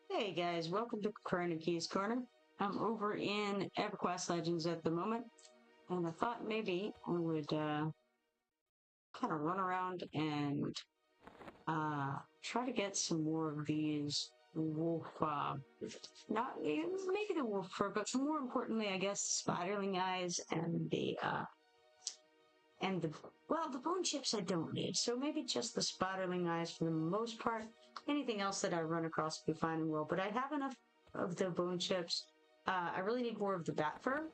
Hey guys, welcome to Kipoerneke's Corner. I'm over in EverQuest Legends at the moment, and I thought maybe I would kind of run around and try to get some more of these wolf, not maybe the wolf fur, but more importantly, I guess, spiderling eyes and the well, the bone chips I don't need, so maybe just the spiderling eyes for the most part. Anything else that I run across will be fine and well, but I have enough of the bone chips. I really need more of the bat fur.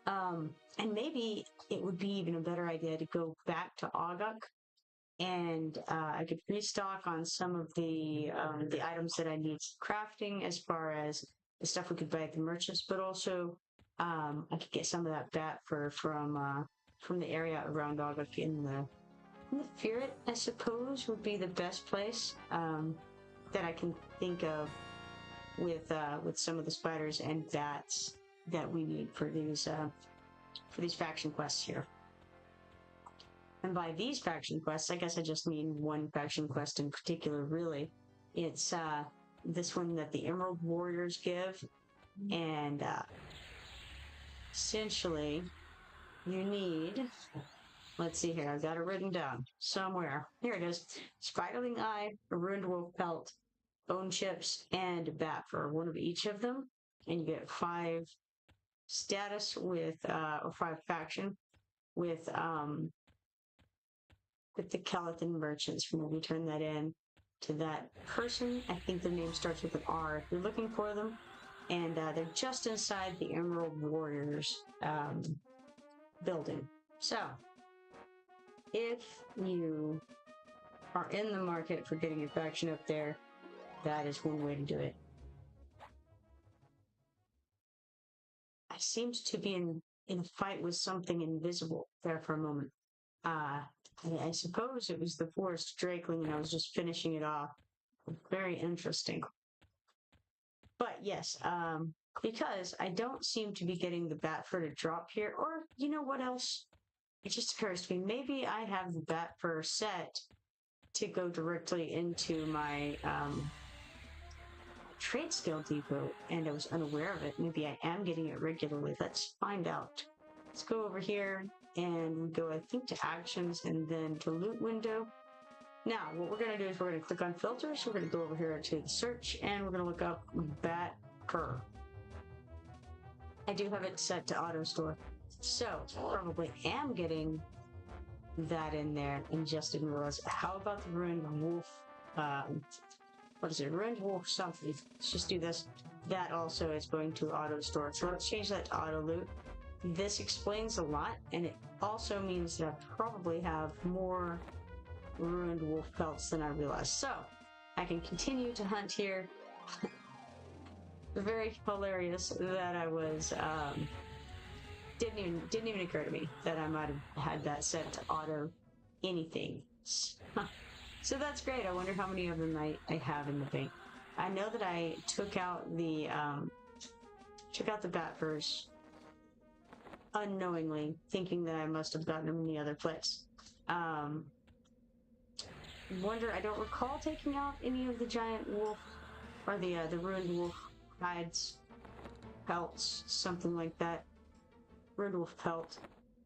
And maybe it would be even a better idea to go back to Ogre, and I could restock on some of the items that I need crafting, as far as the stuff we could buy at the merchants, but also I could get some of that bat fur from the area around Ogre in the ferret, I suppose, would be the best place that I can think of with some of the spiders and bats that we need for these faction quests here. And by these faction quests, I guess I just mean one faction quest in particular, really. It's this one that the Emerald Warriors give, and essentially you need... Let's see here, I've got it written down somewhere. Here it is. Spiderling eye, a ruined wolf pelt, bone chips, and bat fur. One of each of them. And you get 5 status with, or 5 faction with the Skeleton Merchants. When we turn that in to that person, I think the name starts with an R if you're looking for them. And they're just inside the Emerald Warriors building. So, if you are in the market for getting your faction up there, that is one way to do it. I seemed to be in a fight with something invisible there for a moment. I suppose it was the forest drakeling, and I was just finishing it off. Very interesting. But yes, because I don't seem to be getting the bat fur to drop here, or you know what else? It just occurs to me, maybe I have the bat fur set to go directly into my trade skill depot, and I was unaware of it. Maybe I am getting it regularly. Let's find out. Let's go over here and go, I think, to actions and then to loot window. Now, what we're going to do is we're going to click on filters. We're going to go over here to the search, and we're going to look up bat fur. I do have it set to auto store. So, probably am getting that in there and just didn't realize. How about the ruined wolf? What is it? Ruined wolf something. Let's just do this. That also is going to auto store. So let's change that to auto loot. This explains a lot, and it also means that I probably have more ruined wolf pelts than I realized. So, I can continue to hunt here. Very hilarious that I was... Didn't even occur to me that I might have had that set to auto anything. So that's great. I wonder how many of them I have in the bank. I know that I took out the bat furs unknowingly, thinking that I must have gotten them in the other place. Wonder, I don't recall taking out any of the giant wolf or the ruined wolf hides, pelts, something like that. Ruined wolf pelt,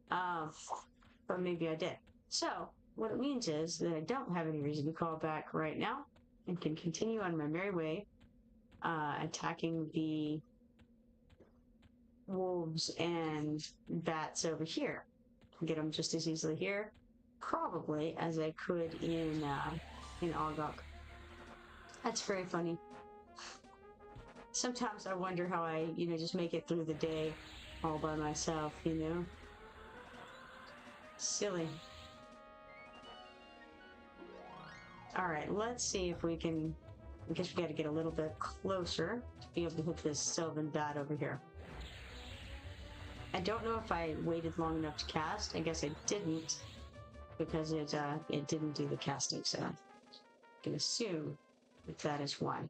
but maybe I did. So, what it means is that I don't have any reason to call back right now, and can continue on my merry way, attacking the wolves and bats over here. Get them just as easily here, probably, as I could in Ogre. That's very funny. Sometimes I wonder how I, just make it through the day all by myself, Silly. Alright, let's see if we can... I guess we gotta get a little bit closer to be able to hit this Sylvan bat over here. I don't know if I waited long enough to cast. I guess I didn't, because it didn't do the casting, so I can assume that is why.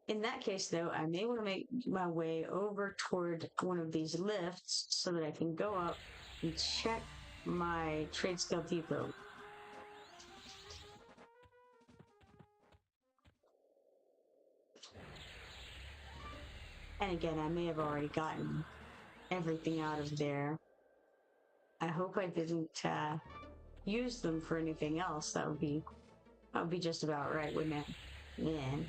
In that case, though, I may want to make my way over toward one of these lifts so that I can go up and check my trade skill depot. And again, I may have already gotten everything out of there. I hope I didn't use them for anything else. That would be just about right, wouldn't it? Yeah.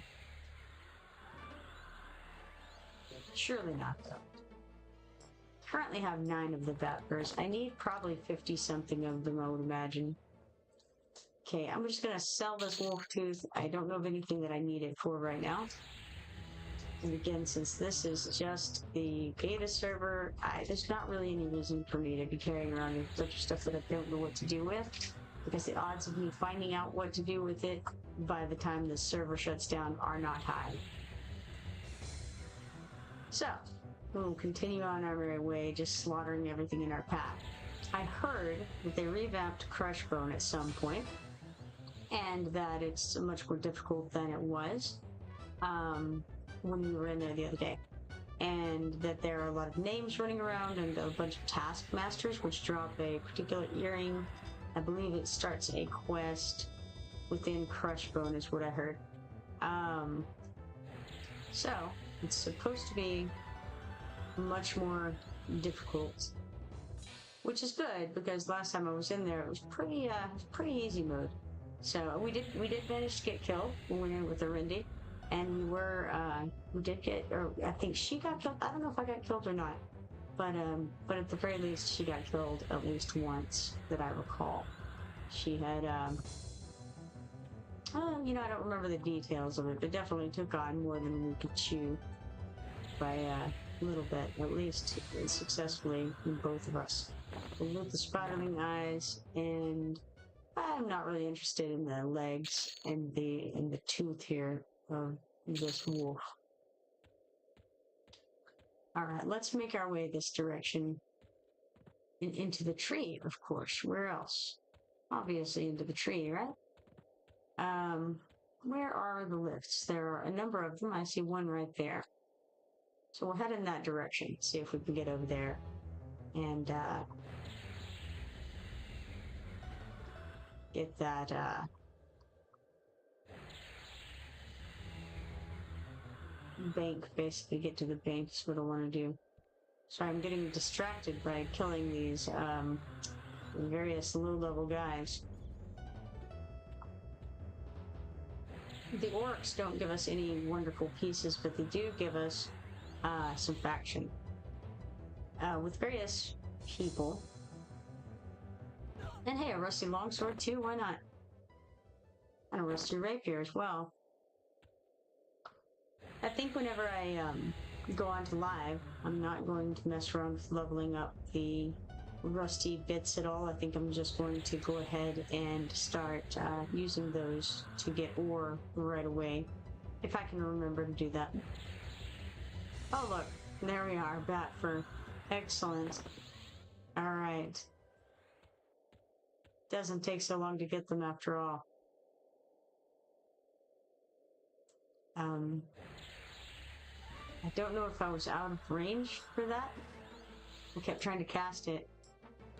Surely not, though. Currently have 9 of the Vapors. I need probably 50-something of them, I would imagine. Okay, I'm just gonna sell this wolf tooth. I don't know of anything that I need it for right now. And again, since this is just the beta server, there's not really any reason for me to be carrying around a bunch of stuff that I don't know what to do with, because the odds of me finding out what to do with it by the time the server shuts down are not high. So, we'll continue on our merry way, just slaughtering everything in our path. I heard that they revamped Crushbone at some point, and that it's much more difficult than it was when we were in there the other day. And that there are a lot of names running around and a bunch of taskmasters which drop a particular earring. I believe it starts a quest within Crushbone is what I heard. So, it's supposed to be much more difficult, which is good because last time I was in there it was pretty easy mode. So we did manage to get killed. We went in with a Rindy, and we did get, or I think she got killed. I don't know if I got killed or not, but at the very least she got killed at least once that I recall. She had I don't remember the details of it, but definitely took on more than we could chew by a little bit, at least successfully in both of us. With the spiraling eyes, and I'm not really interested in the legs and the tooth here of this wolf. Alright, let's make our way this direction. Into the tree, of course. Where else? Obviously into the tree, right? Where are the lifts? There are a number of them. I see one right there. So we'll head in that direction, see if we can get over there. And, get that, bank, basically get to the bank is what I want to do. Sorry, I'm getting distracted by killing these, various low-level guys. The orcs don't give us any wonderful pieces, but they do give us, some faction. With various people. And hey, a rusty longsword too, why not? And a rusty rapier as well. I think whenever I go on to live, I'm not going to mess around with leveling up the rusty bits at all. I think I'm just going to go ahead and start using those to get ore right away, if I can remember to do that. Oh look, there we are, Batfur. Excellent. Alright. Doesn't take so long to get them after all. I don't know if I was out of range for that. I kept trying to cast it,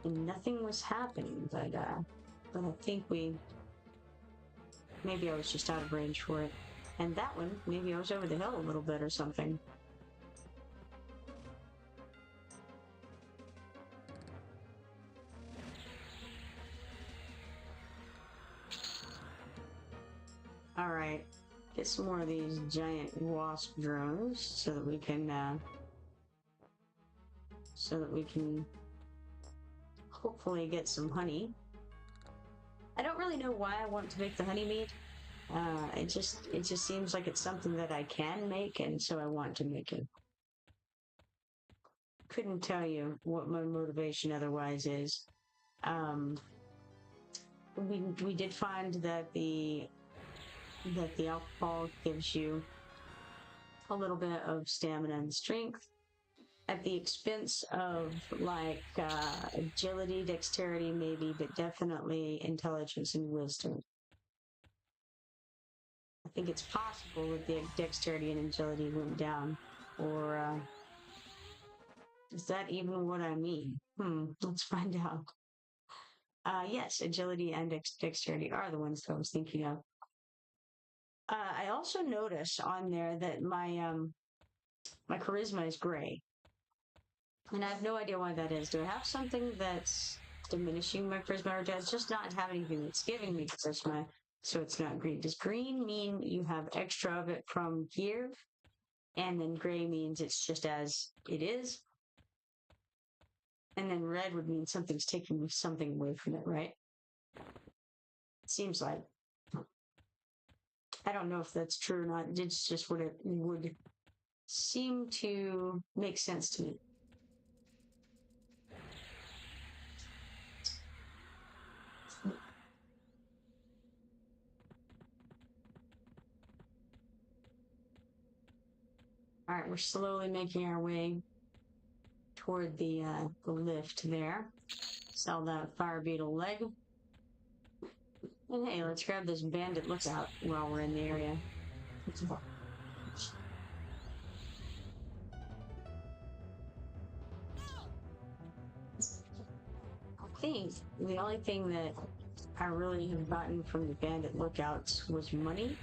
and nothing was happening, but I think maybe I was just out of range for it. And that one, maybe I was over the hill a little bit or something. Alright, get some more of these giant wasp drones so that we can hopefully get some honey. I don't really know why I want to make the honey mead. It just seems like it's something that I can make, and so I want to make it. couldn't tell you what my motivation otherwise is. We did find that the alcohol gives you a little bit of stamina and strength at the expense of like agility, dexterity, maybe, but definitely intelligence and wisdom. I think it's possible that the dexterity and agility went down, or is that even what I mean? Let's find out. Yes, agility and dexterity are the ones that I was thinking of. I also noticed on there that my charisma is gray. And I have no idea why that is. Do I have something that's diminishing my charisma, or does just not have anything that's giving me charisma, so it's not green? Does green mean you have extra of it from gear, and then gray means it's just as it is? And then red would mean something's taking something away from it, right? Seems like. I don't know if that's true or not. It's just what it would seem to make sense to me. All right, we're slowly making our way toward the lift there. Sell that fire beetle leg. And hey, let's grab this bandit lookout while we're in the area. I think the only thing that I really have gotten from the bandit lookouts was money,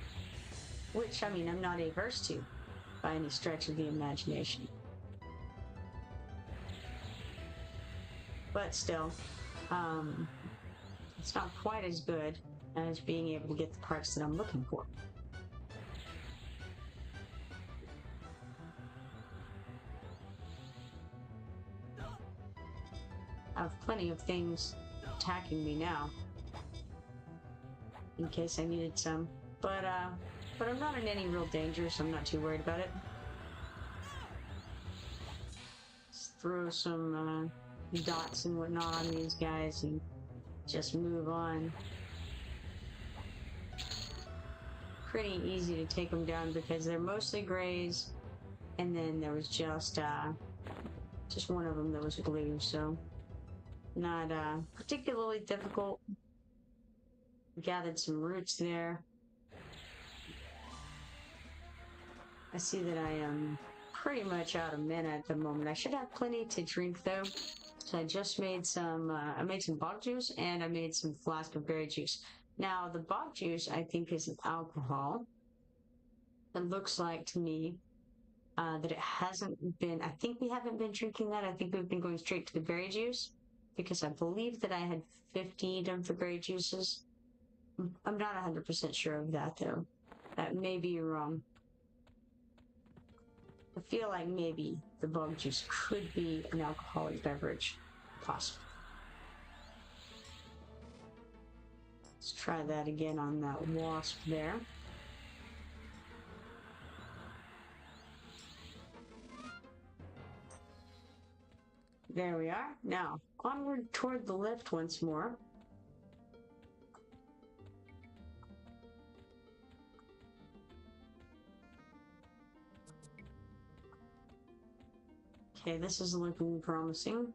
which, I mean, I'm not averse to by any stretch of the imagination. But still, it's not quite as good as being able to get the parts that I'm looking for. I have plenty of things attacking me now, in case I needed some. But I'm not in any real danger, so I'm not too worried about it. Let's throw some dots and whatnot on these guys and just move on. Pretty easy to take them down because they're mostly grays, and then there was just one of them that was blue, so not particularly difficult. Gathered some roots there. I see that I am pretty much out of mana at the moment. I should have plenty to drink though. So I just made some, I made some bog juice and I made some flask of berry juice. Now the bog juice I think is an alcohol. It looks like to me that it hasn't been, I think we haven't been drinking that. I think we've been going straight to the berry juice because I believe that I had 15 of the berry juices. I'm not 100% sure of that though. That may be wrong. I feel like maybe the bug juice could be an alcoholic beverage. Possible. Let's try that again on that wasp there. There we are. Now, onward toward the lift once more. Okay, this is looking promising.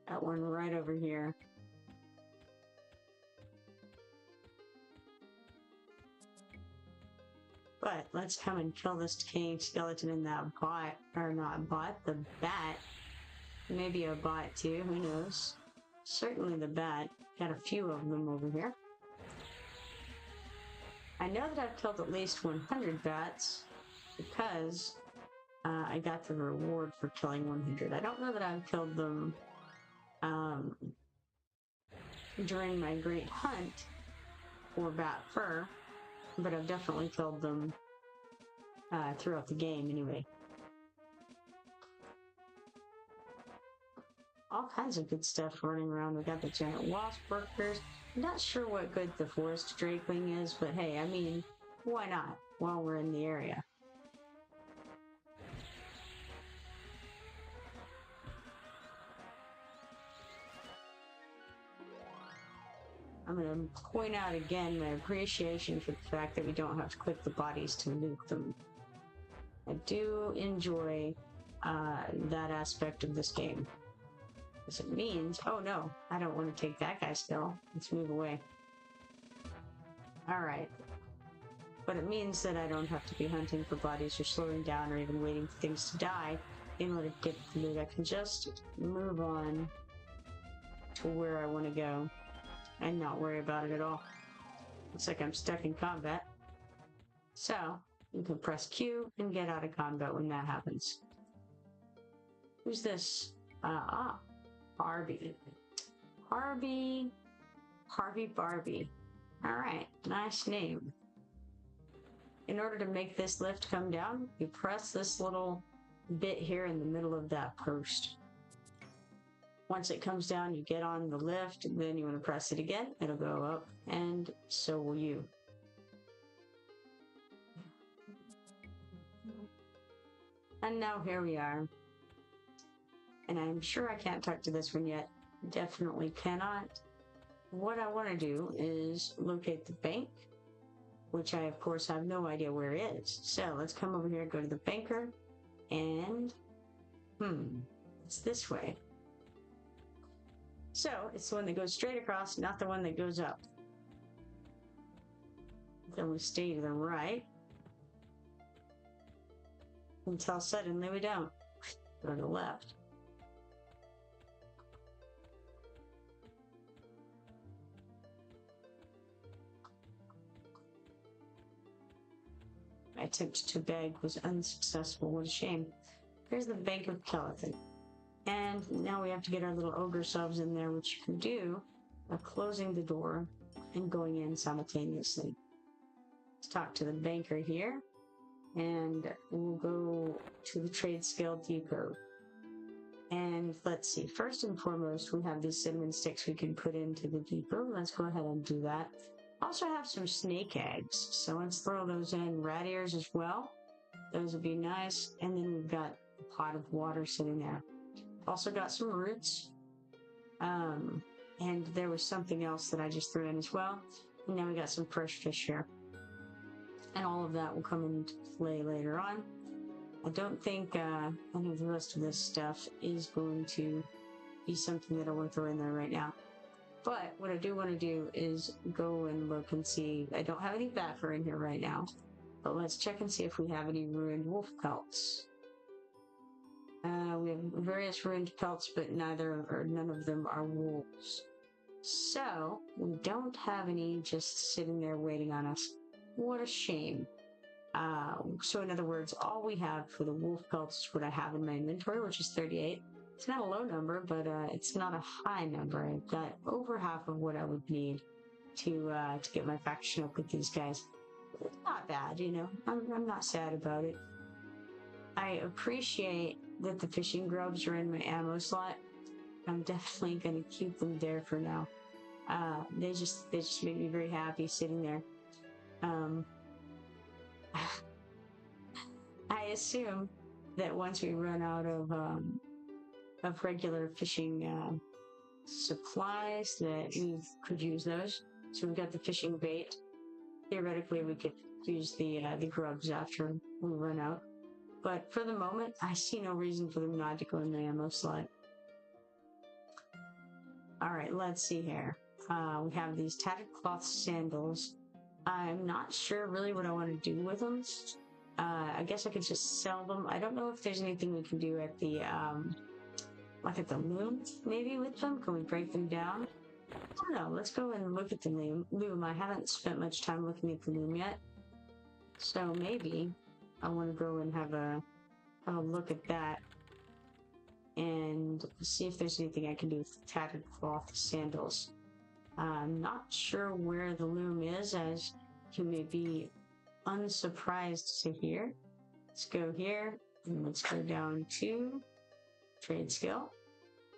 That one right over here. But let's come and kill this decaying skeleton in that bot, or not bot, the bat. Maybe a bot too, who knows? Certainly the bat. Got a few of them over here. I know that I've killed at least 100 bats because I got the reward for killing 100. I don't know that I've killed them during my great hunt for bat fur, but I've definitely killed them throughout the game anyway. All kinds of good stuff running around. We got the giant wasp workers. Not sure what good the forest drakeling is, but hey, I mean, why not while we're in the area? I'm going to point out again my appreciation for the fact that we don't have to click the bodies to loot them. I do enjoy that aspect of this game. Because it means, oh no, I don't want to take that guy's kill. Let's move away. Alright. But it means that I don't have to be hunting for bodies or slowing down or even waiting for things to die in order to get the loot. I can just move on to where I want to go and not worry about it at all. Looks like I'm stuck in combat. So, you can press Q and get out of combat when that happens. Who's this? Barbie. Barbie. Alright, nice name. In order to make this lift come down, you press this little bit here in the middle of that post. Once it comes down, you get on the lift, then you want to press it again, it'll go up, and so will you. And now here we are. And I'm sure I can't talk to this one yet. Definitely cannot. What I want to do is locate the bank, which I of course have no idea where it is. So let's come over here, go to the banker, and it's this way. So it's the one that goes straight across, not the one that goes up. Then we stay to the right until suddenly we don't. Go to the left. My attempt to beg was unsuccessful. What a shame. Here's the Bank of Felwithe. And now we have to get our little ogre subs in there, which you can do by closing the door and going in simultaneously. Let's talk to the banker here. And we'll go to the trade skill depot. And let's see, first and foremost, we have these cinnamon sticks we can put into the depot. Let's go ahead and do that. Also have some snake eggs, so let's throw those in. Rat ears as well. Those would be nice. And then we've got a pot of water sitting there. Also got some roots. And there was something else that I just threw in as well. And now we got some fresh fish here. And all of that will come into play later on. I don't think any of the rest of this stuff is going to be something that I want to throw in there right now. But what I do want to do is go and look and see. I don't have any backer in here right now. But let's check and see if we have any ruined wolf pelts. We have various ruined pelts, but none of them are wolves. So, we don't have any just sitting there waiting on us. What a shame. So in other words, all we have for the wolf pelts is what I have in my inventory, which is 38. It's not a low number, but it's not a high number. I've got over half of what I would need to get my faction up with these guys. Not bad, you know. I'm not sad about it. I appreciate that the fishing grubs are in my ammo slot. I'm definitely going to keep them there for now. They just make me very happy sitting there. I assume that once we run out of regular fishing supplies, that we could use those. So we've got the fishing bait. Theoretically, we could use the grubs after we run out. But for the moment, I see no reason for them not to go in the ammo slot. Alright, let's see here. We have these tattered cloth sandals. I'm not sure really what I want to do with them. I guess I could just sell them. I don't know if there's anything we can do at the, like at the loom, maybe with them. Can we break them down? I don't know. Let's go and look at the loom. I haven't spent much time looking at the loom yet. So maybe I want to go and have a look at that and see if there's anything I can do with the tattered cloth sandals. I'm not sure where the loom is, as you may be unsurprised to hear. Let's go here, and let's go down to trade skill.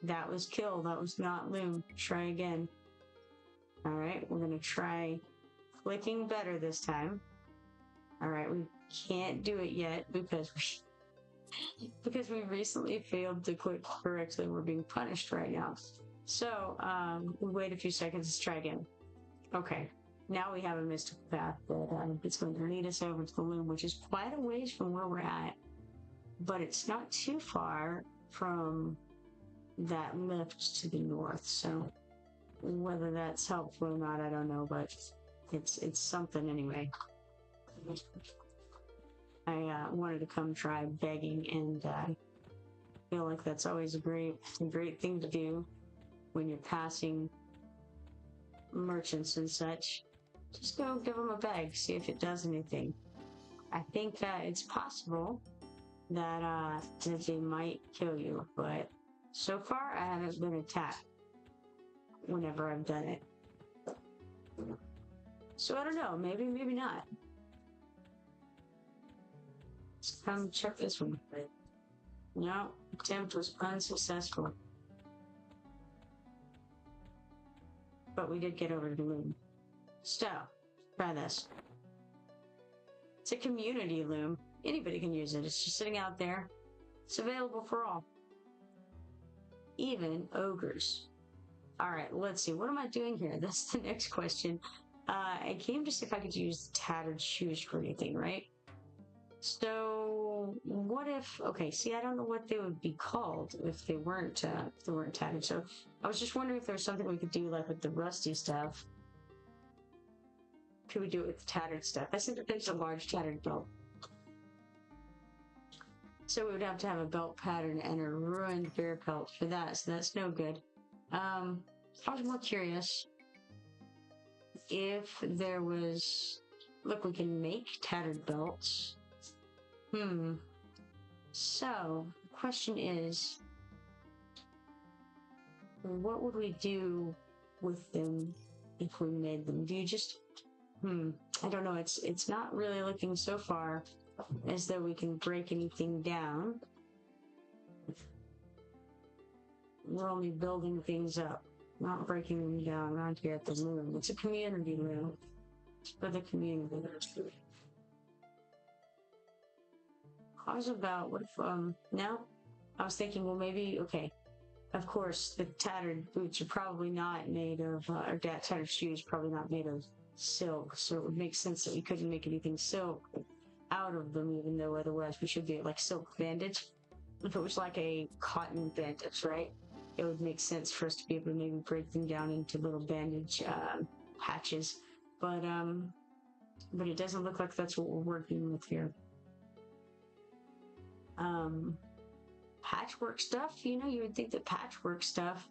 That was kill, that was not loom. Try again. All right, we're gonna try clicking better this time. All right, we can't do it yet because we recently failed to click correctly. We're being punished right now. So we wait a few seconds. Let's try again. Okay, now we have a mystical path that it's going to lead us over to the loom, which is quite a ways from where we're at, but it's not too far from that lift to the north. So whether that's helpful or not, I don't know, but it's something anyway. I wanted to come try begging, and I feel like that's always a great thing to do when you're passing merchants and such. Just go give them a beg, see if it does anything. I think it's possible that they might kill you, but so far I haven't been attacked whenever I've done it. So I don't know, maybe not. Let's come check this one. No, attempt was unsuccessful. But we did get over to the loom. So, try this. It's a community loom. Anybody can use it. It's just sitting out there. It's available for all. Even ogres. Alright, let's see. What am I doing here? That's the next question. I came to see if I could use tattered shoes for anything, right? So, what if... Okay, see, I don't know what they would be called if they weren't tattered. So, I was just wondering if there was something we could do, like with the rusty stuff. Could we do it with the tattered stuff? I think there's a large tattered belt. So we would have to have a belt pattern and a ruined bear pelt for that, so that's no good. I was more curious if there was... Look, we can make tattered belts. So, the question is, what would we do with them if we made them? Do you just... I don't know, it's not really looking so far as though we can break anything down. We're only building things up, not breaking them down around here at the loom. It's a community loom. It's for the community. I was about, what if, now? I was thinking, well, maybe, okay. Of course, the tattered boots are probably not made of, or tattered shoes probably not made of silk, so it would make sense that we couldn't make anything silk out of them, even though otherwise we should get like silk bandage. If it was like a cotton bandage, right, it would make sense for us to be able to maybe break them down into little bandage patches, but it doesn't look like that's what we're working with here. Patchwork stuff, you know, you would think that patchwork stuff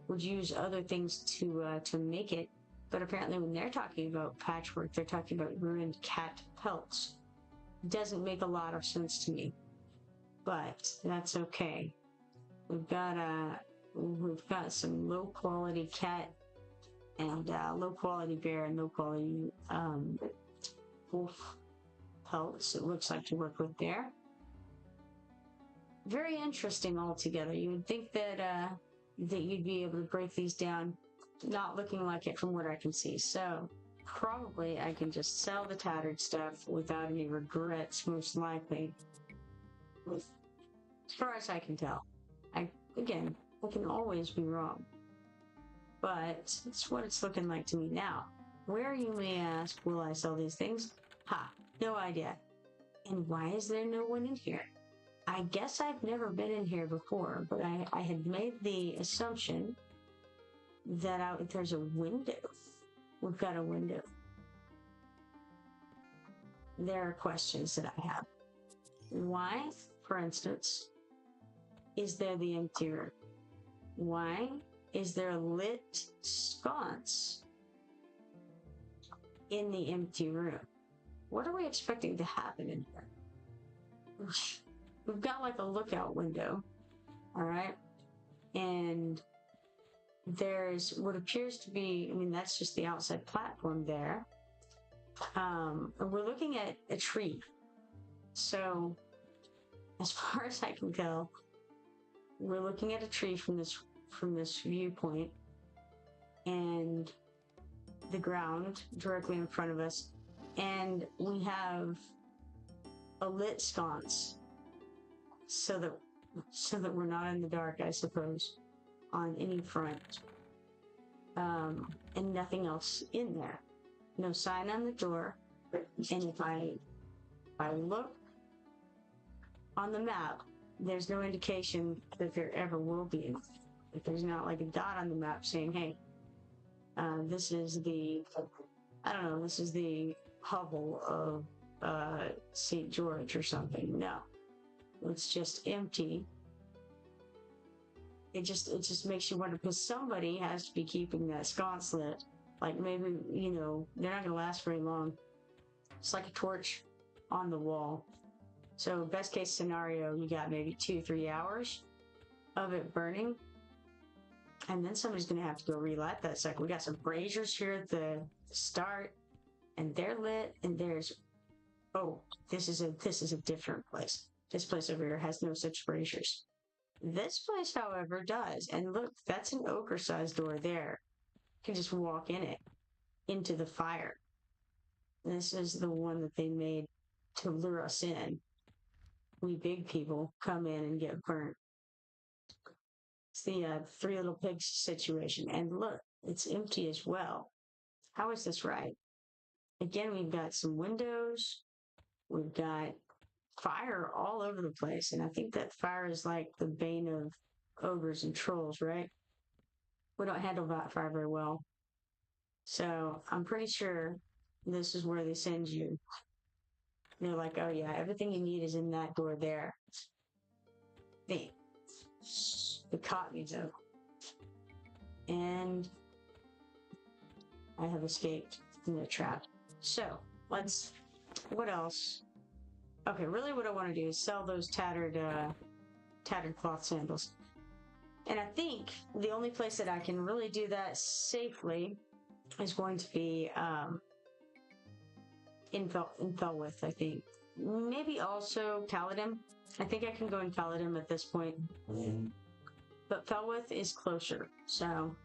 would use other things to make it. But apparently when they're talking about patchwork, they're talking about ruined cat pelts. Doesn't make a lot of sense to me, but that's okay. We've got some low quality cat and low quality bear and low quality wolf pelts. It looks like to work with there. Very interesting altogether. You would think that that you'd be able to break these down. Not looking like it from what I can see. So probably I can just sell the tattered stuff without any regrets, most likely. As far as I can tell. I can always be wrong. But it's what it's looking like to me now. Where, you may ask, will I sell these things? Ha, no idea. And why is there no one in here? I guess I've never been in here before, but I had made the assumption that there's a window. We've got a window. There are questions that I have. Why, for instance, is there the empty room? Why is there a lit sconce in the empty room? What are we expecting to happen in here? We've got like a lookout window, all right? And there's what appears to be, I mean, that's just the outside platform there. We're looking at a tree. So, as far as I can tell, we're looking at a tree from this viewpoint, and the ground directly in front of us, and we have a lit sconce so that we're not in the dark, I suppose, on any front. And nothing else in there. No sign on the door. And if I look on the map, there's no indication that there ever will be. If there's not like a dot on the map saying, hey, this is the, I don't know, this is the hovel of St. George or something. No, it's just empty. It just makes you wonder, because somebody has to be keeping that sconce lit. Like maybe, you know, they're not gonna last very long. It's like a torch on the wall. So best case scenario, you got maybe 2-3 hours of it burning. And then somebody's gonna have to go relight that sucker. We got some braziers here at the start, and they're lit, and there's, oh, this is a different place. This place over here has no such braziers. This place, however, does. And look, that's an ogre-sized door there. You can just walk in it, into the fire. This is the one that they made to lure us in. We big people come in and get burnt. It's the Three Little Pigs situation. And look, it's empty as well. How is this right? Again, we've got some windows. We've got fire all over the place. And I think that fire is like the bane of ogres and trolls, right? We don't handle that fire very well. So I'm pretty sure this is where they send you. They're like, oh yeah, everything you need is in that door there. They caught me though. And I have escaped from the trap. So what else? Okay, really what I want to do is sell those tattered cloth sandals. And I think the only place that I can really do that safely is going to be in Felwithe, I think. Maybe also Caledon. I think I can go in Caledon at this point. But Felwithe is closer, so.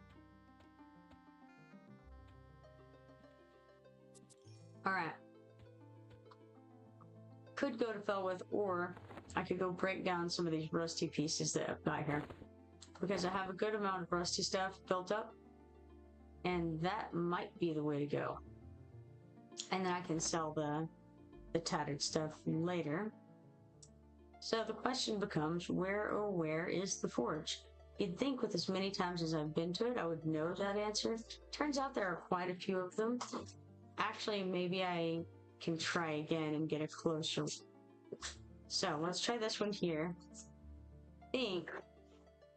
Alright. Could go to Felwithe, or I could go break down some of these rusty pieces that I've got here. Because I have a good amount of rusty stuff built up. And that might be the way to go. And then I can sell the tattered stuff later. So the question becomes, where is the forge? You'd think with as many times as I've been to it, I would know that answer. Turns out there are quite a few of them. Actually, maybe I can try again and get a closer. So let's try this one here.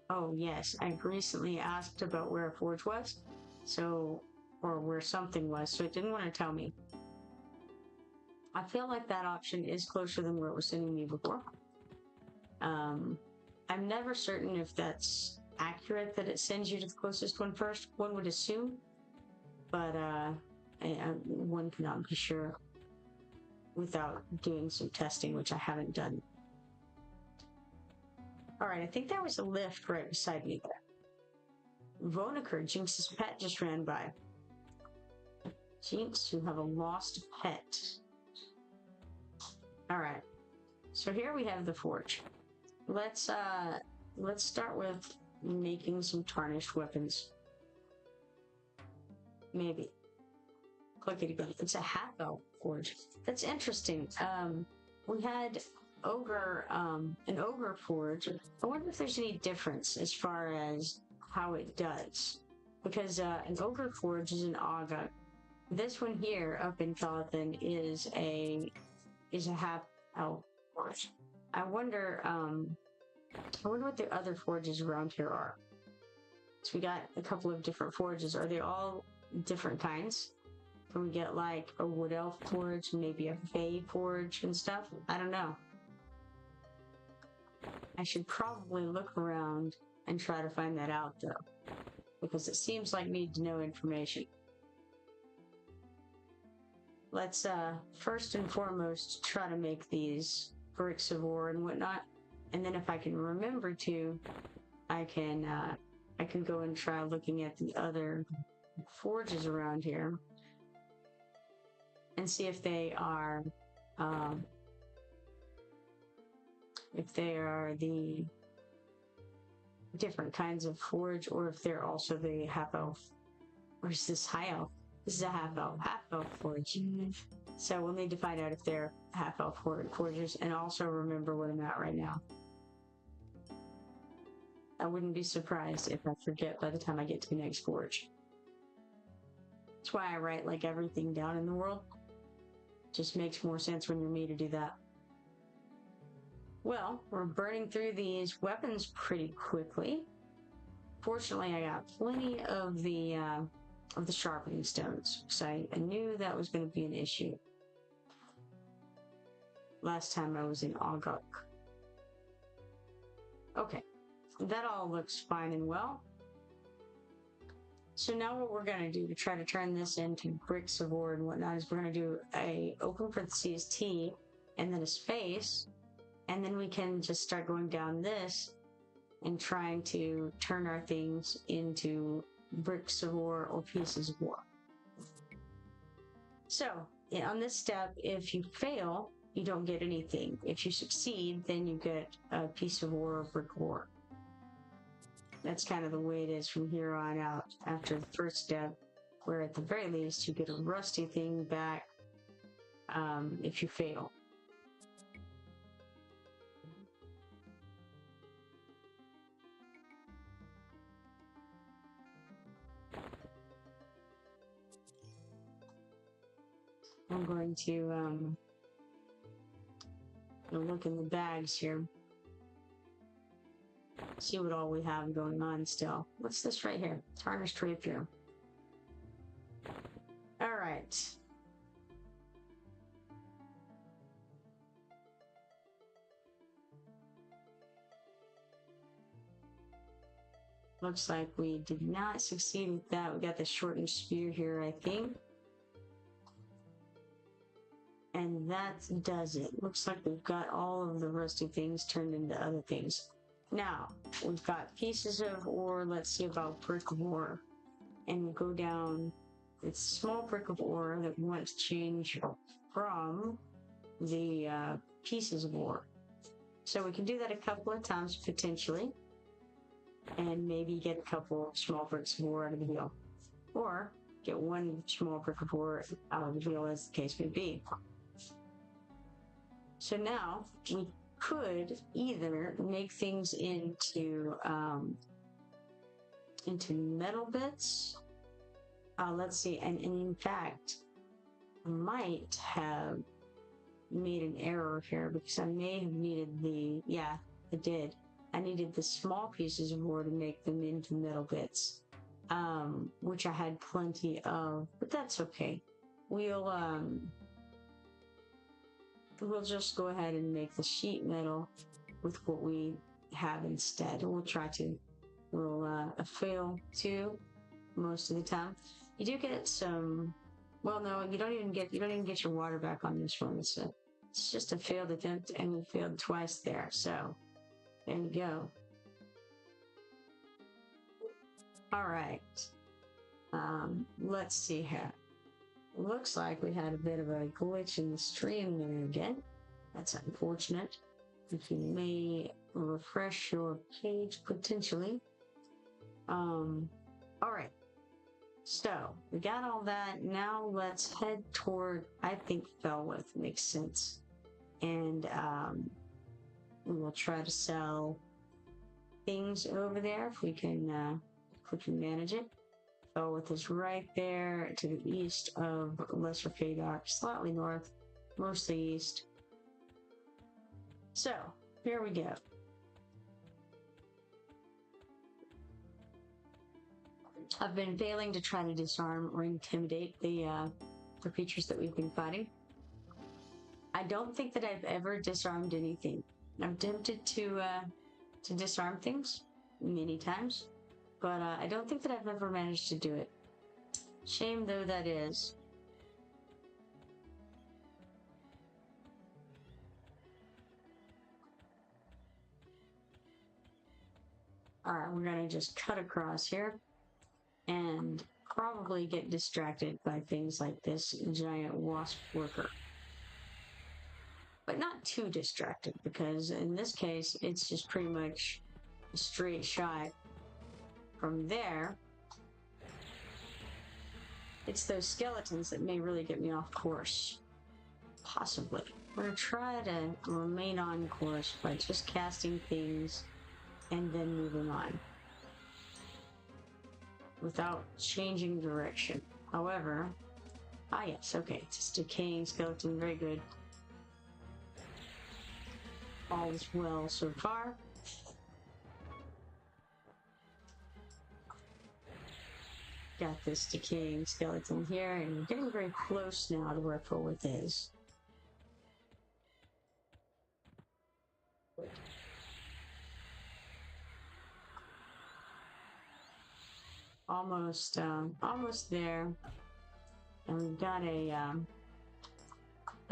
Oh yes, I recently asked about where a forge was. So, or where something was, so it didn't want to tell me. I feel like that option is closer than where it was sending me before. I'm never certain if that's accurate that it sends you to the closest one first. One would assume, but one cannot be sure without doing some testing, which I haven't done. Alright, I think there was a lift right beside me there. Vonaker, Jinx's pet, just ran by. Jinx, you have a lost pet. Alright, so here we have the forge. Let's start with making some tarnished weapons. Maybe. Clickety-click. It's a half elf forge. That's interesting. We had Ogre, an Ogre forge. I wonder if there's any difference as far as how it does. Because an Ogre forge is an Ogre. This one here up in Felwithe is a half elf forge. I wonder what the other forges around here are. So we got a couple of different forges. Are they all different kinds? Can we get like a wood elf forge, maybe a fey forge and stuff? I don't know. I should probably look around and try to find that out though, because it seems like need to know information. Let's first and foremost try to make these bricks of ore and whatnot, and then if I can remember to, I can go and try looking at the other forges around here and see if they are the different kinds of forge, or if they're also the half elf. Or is this high elf? This is a half elf forge. So we'll need to find out if they're half elf forges, and also remember what I'm at right now. I wouldn't be surprised if I forget by the time I get to the next forge. That's why I write like everything down in the world. Just makes more sense when you're me to do that. Well, we're burning through these weapons pretty quickly. Fortunately, I got plenty of the sharpening stones, so I knew that was going to be an issue last time I was in Ogre. Okay, that all looks fine and well. So now what we're going to do to try to turn this into bricks of ore and whatnot is we're going to do a open parentheses T and then a space, and then we can just start going down this and trying to turn our things into bricks of ore or pieces of ore. So on this step, if you fail, you don't get anything. If you succeed, then you get a piece of ore or brick of ore. That's kind of the way it is from here on out after the first step, where at the very least you get a rusty thing back if you fail. I'm going to look in the bags here. See what all we have going on still. What's this right here? Tarnished rapier. All right. Looks like we did not succeed with that. We got the shortened spear here, I think. And that does it. Looks like we've got all of the rusty things turned into other things. Now, we've got pieces of ore. Let's see about brick of ore. And we'll go down this small brick of ore that we want to change from the pieces of ore. So we can do that a couple of times potentially. And maybe get a couple of small bricks of ore out of the wheel. Or get one small brick of ore out of the wheel, as the case may be. So now we could either make things into metal bits. Let's see, and in fact, I might have made an error here because I may have needed I did. I needed the small pieces of ore to make them into metal bits, which I had plenty of, but that's okay. We'll just go ahead and make the sheet metal with what we have instead. We'll fail too most of the time. You do get some. Well, no, you don't even get your water back on this one. It's just a failed attempt, and we failed twice there. So there you go. All right. Let's see here. Looks like we had a bit of a glitch in the stream there again. That's unfortunate. If you may refresh your page potentially. All right. So we got all that. Now let's head toward, I think Felwithe makes sense. And we will try to sell things over there if we can manage it. Felwithe is right there to the east of Lesser Fadok, slightly north, mostly east. So here we go. I've been failing to try to disarm or intimidate the creatures that we've been fighting. I don't think that I've ever disarmed anything. I've attempted to disarm things many times, but I don't think that I've ever managed to do it. Shame though that is. Alright, we're gonna just cut across here and probably get distracted by things like this giant wasp worker. But not too distracted, because in this case, it's just pretty much a straight shot from there. It's those skeletons that may really get me off course. Possibly. We're gonna try to remain on course by just casting things and then moving on without changing direction. However, yes, okay, it's a decaying skeleton, very good. All is well so far. Got this decaying skeleton here, and we're getting very close now to where Felwithe is. Almost there. And we've got a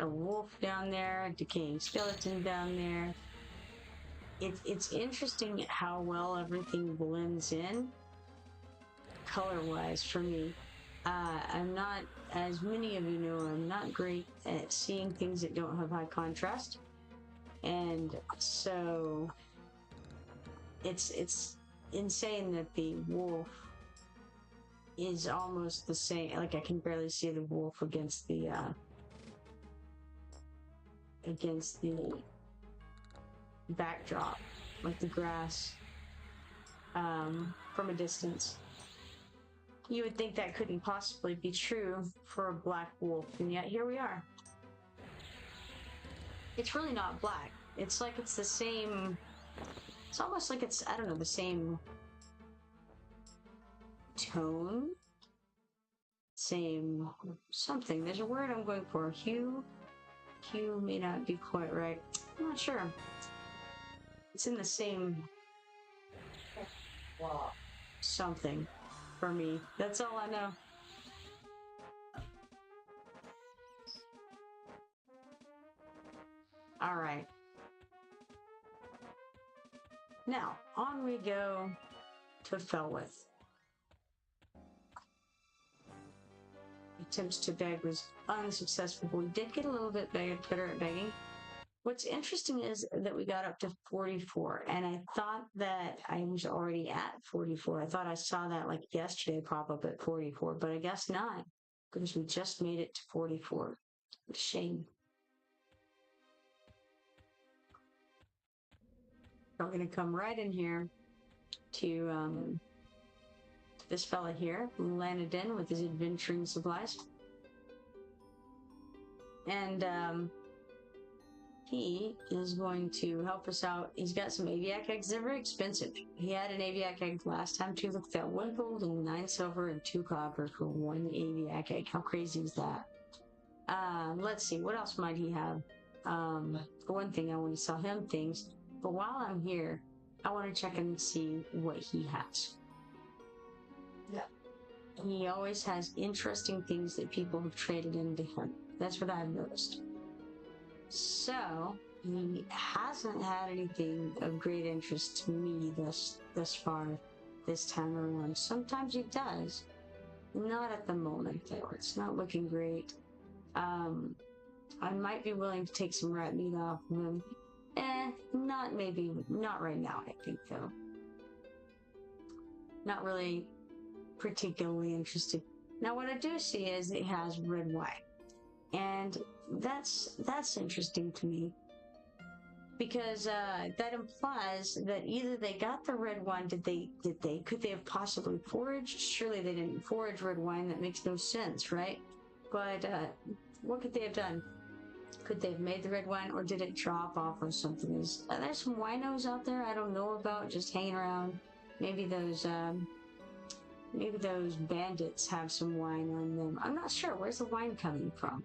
wolf down there, a decaying skeleton down there. It's interesting how well everything blends in, color-wise, for me. I'm not, as many of you know, I'm not great at seeing things that don't have high contrast. And so it's insane that the wolf is almost the same. Like, I can barely see the wolf against the backdrop, like the grass, from a distance. You would think that couldn't possibly be true for a black wolf, and yet here we are. It's really not black. It's like it's the same. It's almost like it's, I don't know, the same tone, same something. There's a word I'm going for. Hue may not be quite right. I'm not sure. It's in the same something for me. That's all I know. All right. Now, on we go to Felwithe. Attempts to beg was unsuccessful, but we did get a little bit better at begging. What's interesting is that we got up to 44, and I thought that I was already at 44. I thought I saw that like yesterday pop up at 44, but I guess not, because we just made it to 44. What a shame. We're going to come right in here to this fella here, who landed in with his adventuring supplies. And he is going to help us out. He's got some aviac eggs. They're very expensive. He had an aviac egg last time too. Look at that, 1 gold and 9 silver and 2 copper for 1 aviac egg. How crazy is that? Let's see, what else might he have? For one thing, I want to sell him things. But while I'm here, I want to check and see what he has. Yeah. He always has interesting things that people have traded into him. That's what I've noticed. So, he hasn't had anything of great interest to me thus far, this time around. Sometimes he does. Not at the moment, though. It's not looking great. I might be willing to take some rat meat off of him. Not right now, I think, though. Not really particularly interested. Now, what I do see is it has red wine. And that's interesting to me. Because that implies that either they got the red wine, could they have possibly foraged? Surely they didn't forage red wine, that makes no sense, right? But what could they have done? Could they have made the red wine, or did it drop off or something? Are there some winos out there I don't know about, just hanging around? Maybe those bandits have some wine on them. I'm not sure. Where's the wine coming from?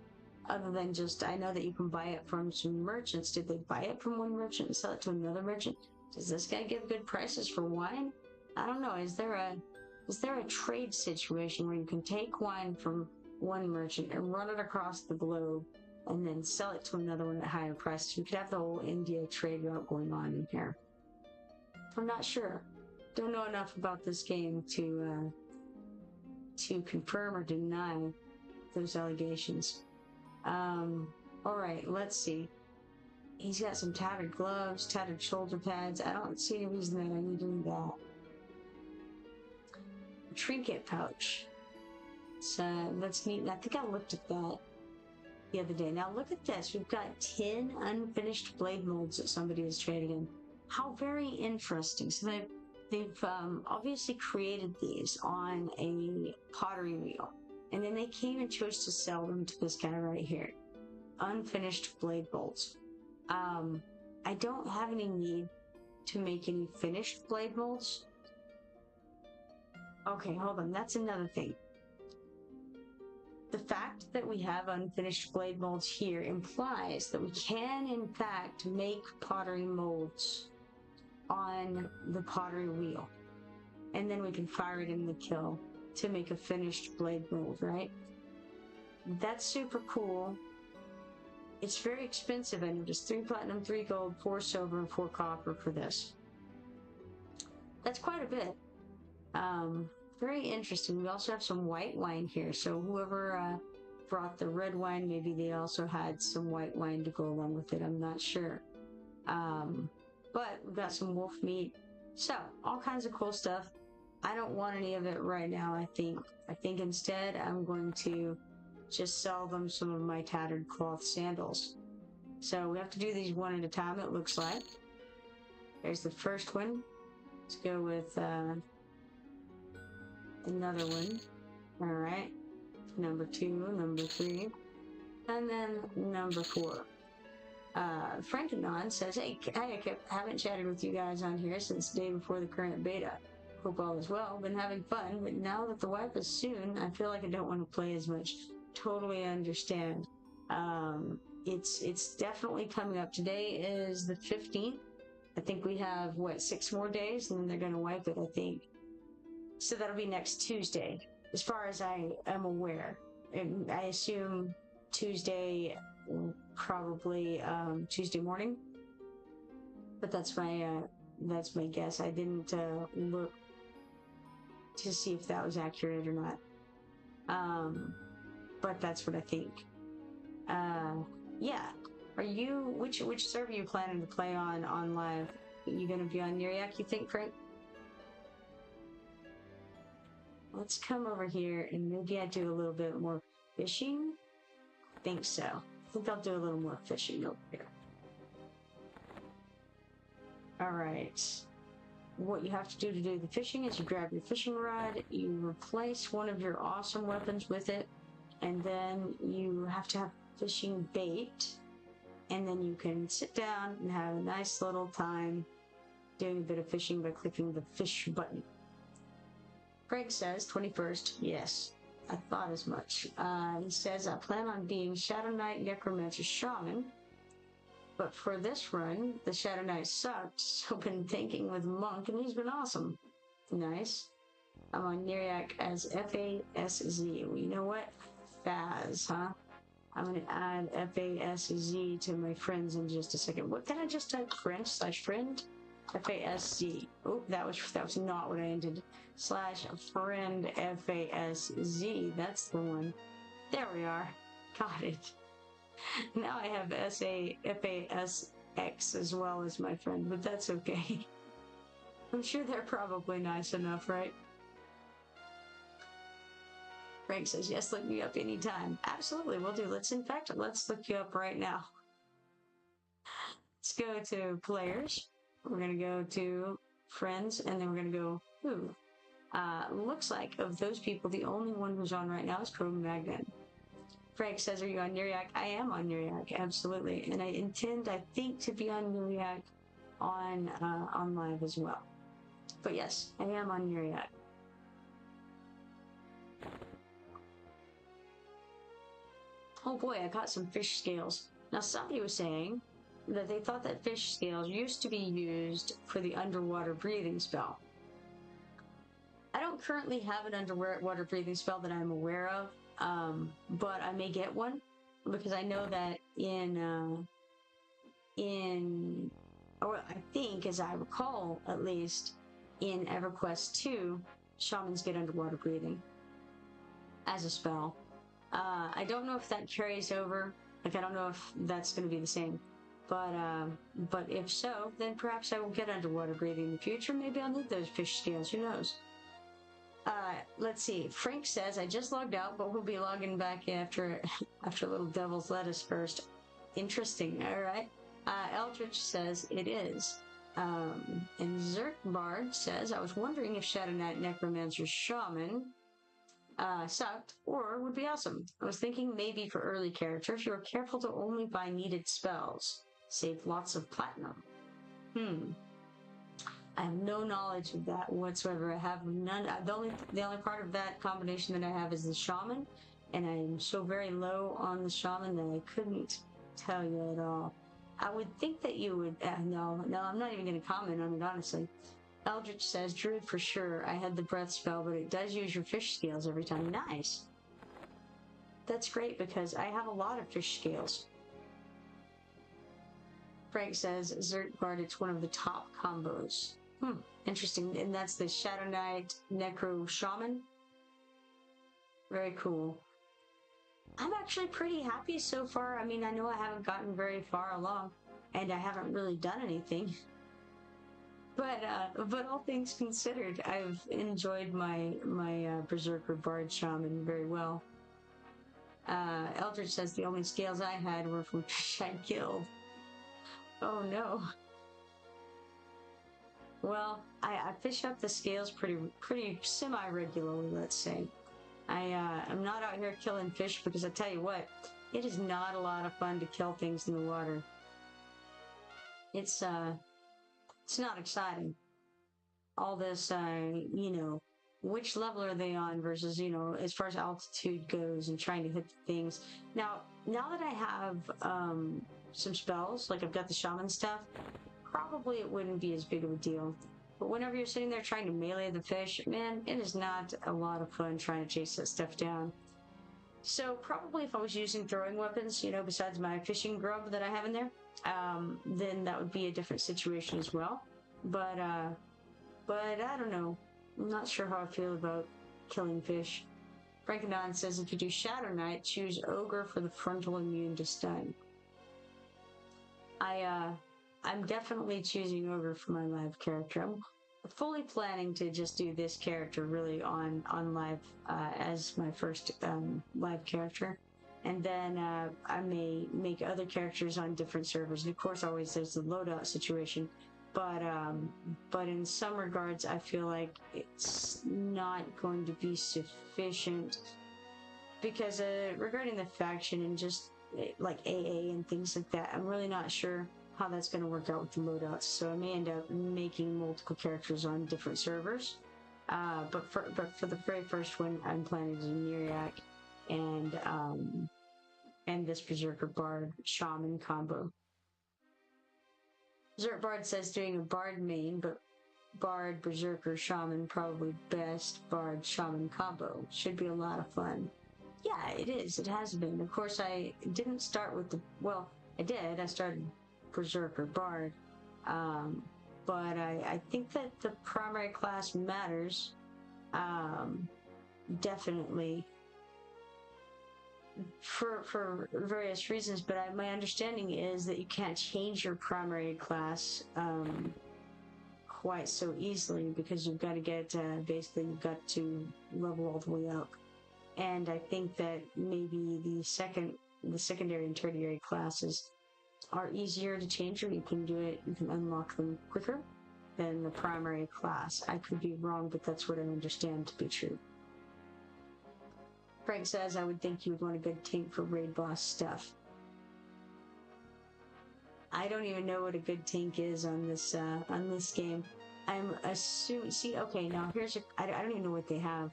Other than just, I know that you can buy it from some merchants. Did they buy it from one merchant and sell it to another merchant? Does this guy give good prices for wine? I don't know. Is there a trade situation where you can take wine from one merchant and run it across the globe and then sell it to another one at higher prices? We could have the whole India trade route going on in here. I'm not sure. Don't know enough about this game to to confirm or deny those allegations. All right, let's see. He's got some tattered gloves, tattered shoulder pads. I don't see any reason that I need to do that. Trinket pouch. So that's neat. I think I looked at that the other day. Now look at this. We've got 10 unfinished blade molds that somebody is trading in. How very interesting. So they've obviously created these on a pottery wheel, and then they came and chose to sell them to this guy right here. Unfinished blade molds. I don't have any need to make any finished blade molds. Okay, hold on. That's another thing. The fact that we have unfinished blade molds here implies that we can, in fact, make pottery molds on the pottery wheel. And then we can fire it in the kiln to make a finished blade mold, right? That's super cool. It's very expensive. I noticed 3 platinum, 3 gold, 4 silver, and 4 copper for this. That's quite a bit. Very interesting. We also have some white wine here. So whoever brought the red wine, maybe they also had some white wine to go along with it. I'm not sure. But we've got some wolf meat. So all kinds of cool stuff. I don't want any of it right now. I think instead I'm going to just sell them some of my tattered cloth sandals. So we have to do these one at a time, it looks like. There's the first one. Let's go with another one. All right. Number 2, number 3, and then number 4. Frankenon says, hey, I haven't chatted with you guys on here since the day before the current beta. Hope all is well. Been having fun, but now that the wipe is soon, I feel like I don't want to play as much. Totally understand. It's definitely coming up. Today is the 15th. I think we have, what, 6 more days, and then they're going to wipe it, I think. So that'll be next Tuesday, as far as I am aware. And I assume Tuesday, probably Tuesday morning. But that's my guess. I didn't look to see if that was accurate or not. But that's what I think. Yeah. Are you, which server are you planning to play on live? Are you gonna be on Neriak, you think, Frank? Let's come over here and maybe I do a little bit more fishing. I think so. I think I'll do a little more fishing over here. Alright. What you have to do the fishing is you grab your fishing rod, you replace one of your awesome weapons with it, and then you have to have fishing bait, and then you can sit down and have a nice little time doing a bit of fishing by clicking the fish button. Craig says 21st. Yes, I thought as much. He says, I plan on being Shadow Knight, Necromancer, Shaman. But for this run, the Shadow Knight sucked, so I've been thinking with Monk, and he's been awesome. Nice. I'm on Neriak as FASZ. Well, you know what? Faz, huh? I'm going to add FASZ to my friends in just a second. What did I just type? Friend/friend? FASZ. Oh, that was not what I intended. /friend FASZ. That's the one. There we are. Got it. Now I have FASX as well as my friend, but that's okay. I'm sure they're probably nice enough, right? Frank says, yes, look me up anytime. Absolutely, we'll do. Let's look you up right now. Let's go to players. We're going to go to friends, and then we're going to go who? Looks like of those people, the only one who's on right now is Cro-Magnon. Frank says, are you on Neriak? I am on Neriak, absolutely. And I intend, I think, to be on Neriak on live as well. But yes, I am on Neriak. Oh boy, I caught some fish scales. Now somebody was saying that they thought that fish scales used to be used for the underwater breathing spell. I don't currently have an underwater breathing spell that I'm aware of, but I may get one because I know that or I think, as I recall, at least in EverQuest 2, shamans get underwater breathing. as a spell. I don't know if that carries over. Like, I don't know if that's going to be the same. But if so, then perhaps I will get underwater breathing in the future. Maybe I'll need those fish scales. Who knows? Let's see. Frank says, I just logged out, but we'll be logging back after after little devil's lettuce first. Interesting. All right. Eldritch says it is. And Zerkbard says, I was wondering if Shadow Knight Necromancer Shaman sucked or would be awesome. I was thinking maybe for early characters, you were careful to only buy needed spells. Save lots of platinum. I have no knowledge of that whatsoever. I have none. The only part of that combination that I have is the shaman, and I'm so very low on the shaman that I couldn't tell you at all. I would think that you would. No, I'm not even going to comment on it, honestly. Eldritch says, Druid for sure. I had the breath spell, but it does use your fish scales every time. Nice. That's great because I have a lot of fish scales. Frank says, Zertbard, it's one of the top combos. Interesting. And that's the Shadow Knight Necro Shaman. Very cool. I'm actually pretty happy so far. I mean, I know I haven't gotten very far along, and I haven't really done anything. But all things considered, I've enjoyed my Berserker Bard Shaman very well. Eldritch says the only scales I had were from fish I killed. Oh no. Well, I fish up the scales pretty semi-regularly, let's say. I'm not out here killing fish because I tell you what, it is not a lot of fun to kill things in the water. It's not exciting. All this, you know, which level are they on versus, you know, as far as altitude goes and trying to hit the things. Now that I have some spells, like I've got the shaman stuff, probably it wouldn't be as big of a deal. But whenever you're sitting there trying to melee the fish, man, it is not a lot of fun trying to chase that stuff down. So probably if I was using throwing weapons, you know, besides my fishing grub that I have in there, then that would be a different situation as well. But I don't know. I'm not sure how I feel about killing fish. Frankenon says if you do Shadow Knight, choose Ogre for the frontal immune to stun. I'm definitely choosing Ogre for my live character. I'm fully planning to just do this character really on live as my first live character. And then I may make other characters on different servers. And of course, always there's the loadout situation. But in some regards, I feel like it's not going to be sufficient because regarding the faction and just like AA and things like that, I'm really not sure how that's going to work out with the loadouts. So I may end up making multiple characters on different servers. But for the very first one, I'm planning to do Neriac and this Berserker Bard Shaman combo. Zertbard says doing a Bard main, but Bard, Berserker, Shaman, probably best Bard, Shaman combo. Should be a lot of fun. Yeah, it is. It has been. Of course, I didn't start with the... Well, I did. I started Berserker, Bard. But I think that the primary class matters. Definitely. For various reasons, but my understanding is that you can't change your primary class quite so easily because you've got to get basically you've got to level all the way up, and I think that maybe the secondary and tertiary classes are easier to change, or you can do it, you can unlock them quicker than the primary class. I could be wrong, but that's what I understand to be true. Frank says, I would think you would want a good tank for raid boss stuff. I don't even know what a good tank is on this game. I'm assuming, see, okay, now here's I don't even know what they have,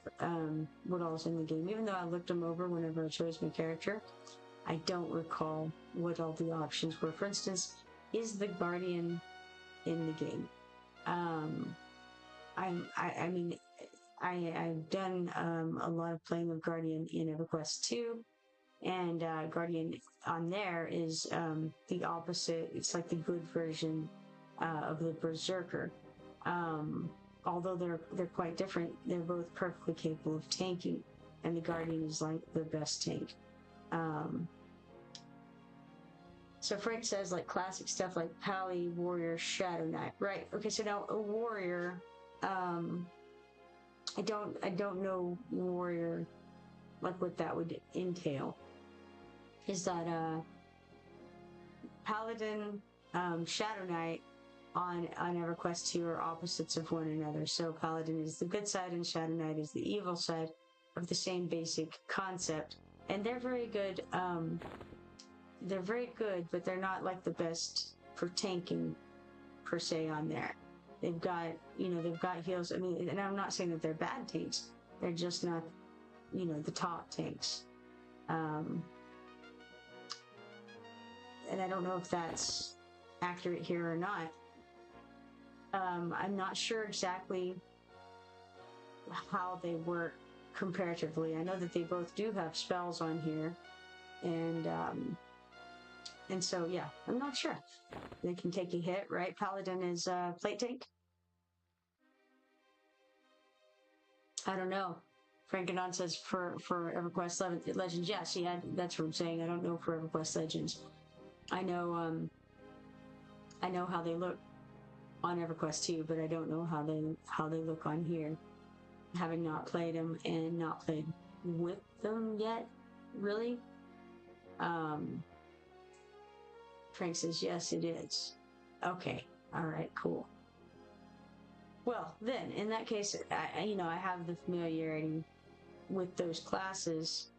what all's in the game. Even though I looked them over whenever I chose my character, I don't recall what all the options were. For instance, is the Guardian in the game? I mean, I've done a lot of playing with Guardian in EverQuest 2, and Guardian on there is the opposite. It's like the good version of the Berserker. Although they're quite different, they're both perfectly capable of tanking. and the Guardian is like the best tank. So Frank says like classic stuff like Pally, Warrior, Shadow Knight. Right. Okay, so now a Warrior, I don't know Warrior, like what that would entail. Is that Paladin, Shadow Knight on EverQuest 2 are opposites of one another. So Paladin is the good side and Shadow Knight is the evil side of the same basic concept. And they're very good. They're very good, but they're not like the best for tanking per se on there. They've got, they've got heals. I mean, and I'm not saying that they're bad tanks. They're just not, the top tanks. And I don't know if that's accurate here or not. I'm not sure exactly how they work comparatively. I know that they both do have spells on here, and so yeah, I'm not sure. They can take a hit, right? Paladin is plate tank. I don't know. Frankenon says for EverQuest Legends. Yeah, see, that's what I'm saying. I don't know for EverQuest Legends. I know how they look on EverQuest 2, but I don't know how they look on here, having not played them and not played with them yet, really. Frank says yes, it is. Okay, all right, cool. Well, then in that case, I have the familiarity with those classes,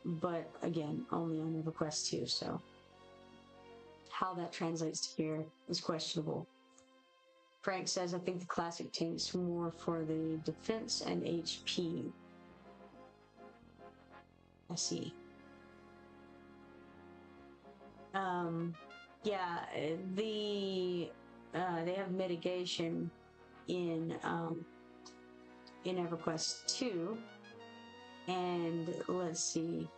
but again, only on EverQuest 2, so how that translates to here is questionable. Frank says, I think the classic tank's more for the defense and HP. I see. Yeah, they have mitigation in EverQuest 2, and let's see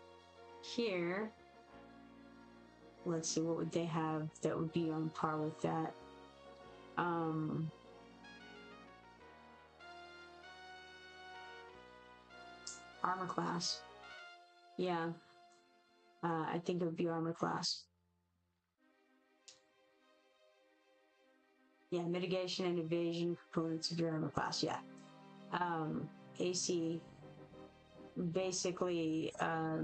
here. Let's see, what would they have that would be on par with that? Armor class. Yeah. I think it would be armor class. Yeah, mitigation and evasion components of your armor class, yeah. AC, basically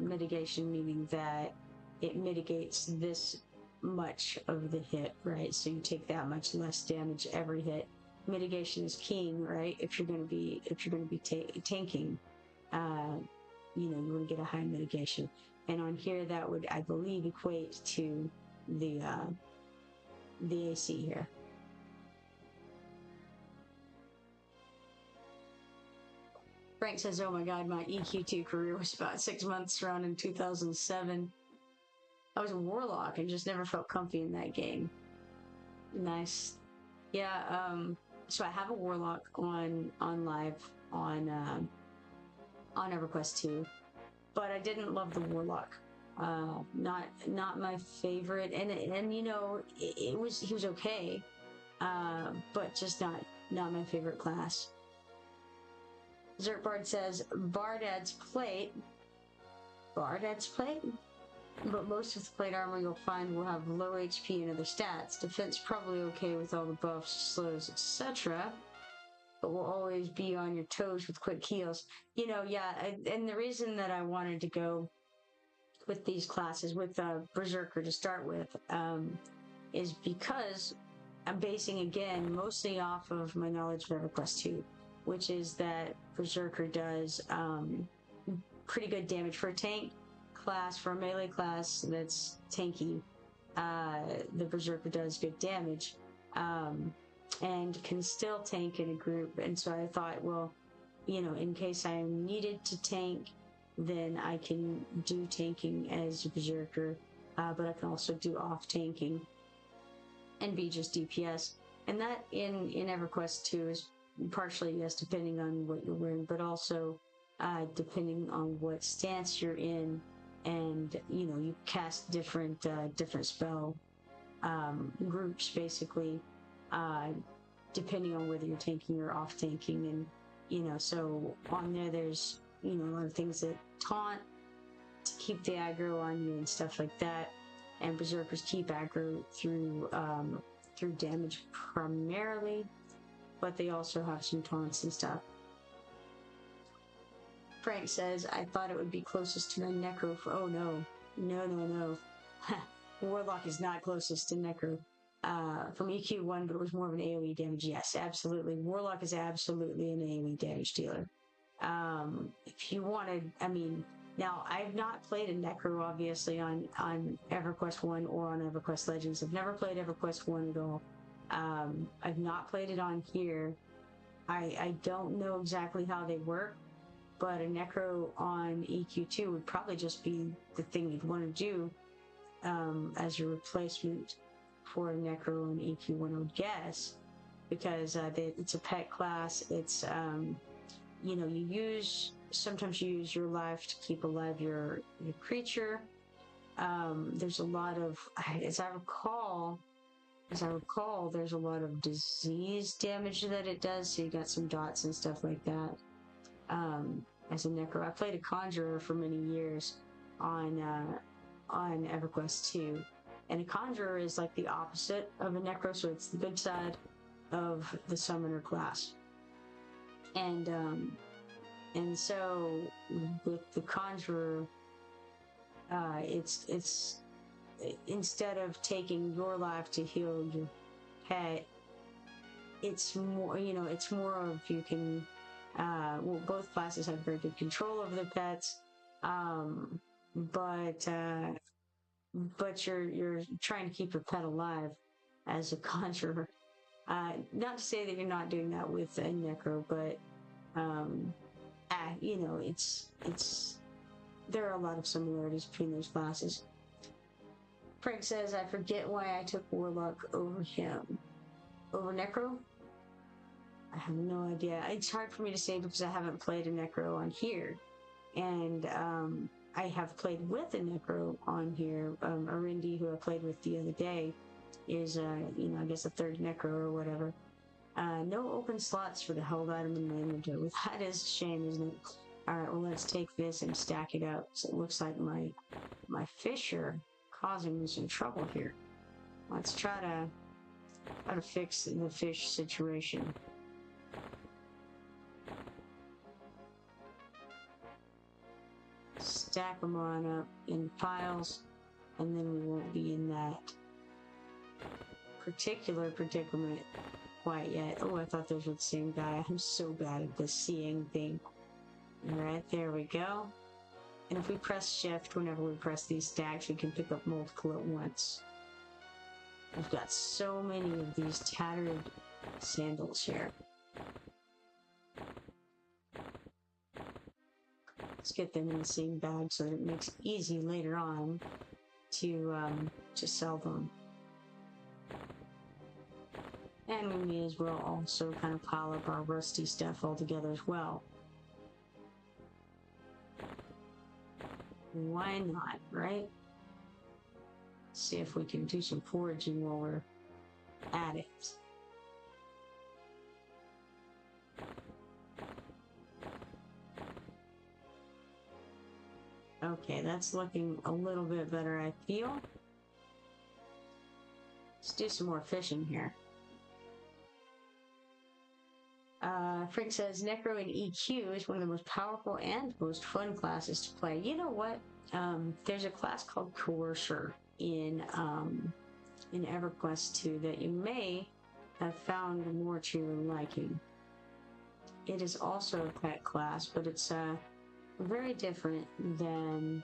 mitigation, meaning that it mitigates this much of the hit, right? So you take that much less damage every hit. Mitigation is king, right? If you're going to be tanking, you want to get a high mitigation. And on here, that would, I believe, equate to the AC here. Frank says, oh my god, my EQ2 career was about 6 months around in 2007. I was a warlock and just never felt comfy in that game. Nice. Yeah, so I have a warlock on live on EverQuest 2, but I didn't love the warlock. Not my favorite, and he was okay, but just not my favorite class. Zertbard says, Bard adds plate. Bard adds plate? But most of the plate armor you'll find will have low HP and other stats. Defense probably okay with all the buffs, slows, etc. But will always be on your toes with quick heals. Yeah, and the reason that I wanted to go with these classes, with Berserker to start with, is because I'm basing, again, mostly off of my knowledge of EverQuest 2, which is that Berserker does pretty good damage for a tank class, for a melee class that's tanky. The Berserker does good damage, and can still tank in a group. And so I thought, well, in case I needed to tank, then I can do tanking as a Berserker, but I can also do off tanking and be just DPS. And that in EverQuest 2 is partially, yes, depending on what you're wearing, but also depending on what stance you're in, and you cast different spell groups, basically, depending on whether you're tanking or off tanking. And so on there's you know, a lot of things that taunt to keep the aggro on you and stuff like that. And berserkers keep aggro through damage primarily, but they also have some taunts and stuff. Frank says, I thought it would be closest to the Necro. Oh no. No. Warlock is not closest to Necro. From EQ1, but it was more of an AoE damage. Yes, absolutely. Warlock is absolutely an AoE damage dealer. If you wanted, I mean, now I've not played a Necro obviously on EverQuest 1 or on EverQuest Legends. I've never played EverQuest 1 at all. I've not played it on here. I don't know exactly how they work, but a Necro on EQ2 would probably just be the thing you'd want to do as a replacement for a Necro on EQ1, I would guess, because it's a pet class. It's you know, sometimes you use your life to keep alive your creature. There's a lot of, as I recall, there's a lot of disease damage that it does. So you got some dots and stuff like that. As a Necro, I played a Conjurer for many years on EverQuest 2, and a Conjurer is like the opposite of a Necro, so it's the good side of the Summoner class. And so with the Conjurer, it's instead of taking your life to heal your pet, it's more, you know, it's more of you can, well, both classes have very good control over the pets, but you're trying to keep your pet alive as a Conjurer. Not to say that you're not doing that with a Necro, but you know, there are a lot of similarities between those classes. Frank says, I forget why I took Warlock over him. Over Necro? I have no idea. It's hard for me to say because I haven't played a Necro on here. And I have played with a Necro on here. Arindi, who I played with the other day, is, you know, I guess a third Necro or whatever. No open slots for the held item in my inventory. That is a shame, isn't it? Alright, well, let's take this and stack it up. So it looks like my fish are causing me some trouble here. Let's try to fix the fish situation. Stack them on up in piles, and then we won't be in that particular predicament quite yet. Oh, I thought those were the same guy. I'm so bad at this seeing thing. Alright, there we go. And if we press shift whenever we press these stacks, we can pick up multiple at once. I've got so many of these tattered sandals here. Let's get them in the same bag so that it makes it easy later on to sell them. And we may as well also kind of pile up our rusty stuff all together as well. Why not, right? See if we can do some foraging while we're at it. Okay, that's looking a little bit better, I feel. Let's do some more fishing here. Frank says, Necro in EQ is one of the most powerful and most fun classes to play. You know what? There's a class called Coercer in EverQuest 2 that you may have found more to your liking. It is also a pet class, but it's very different than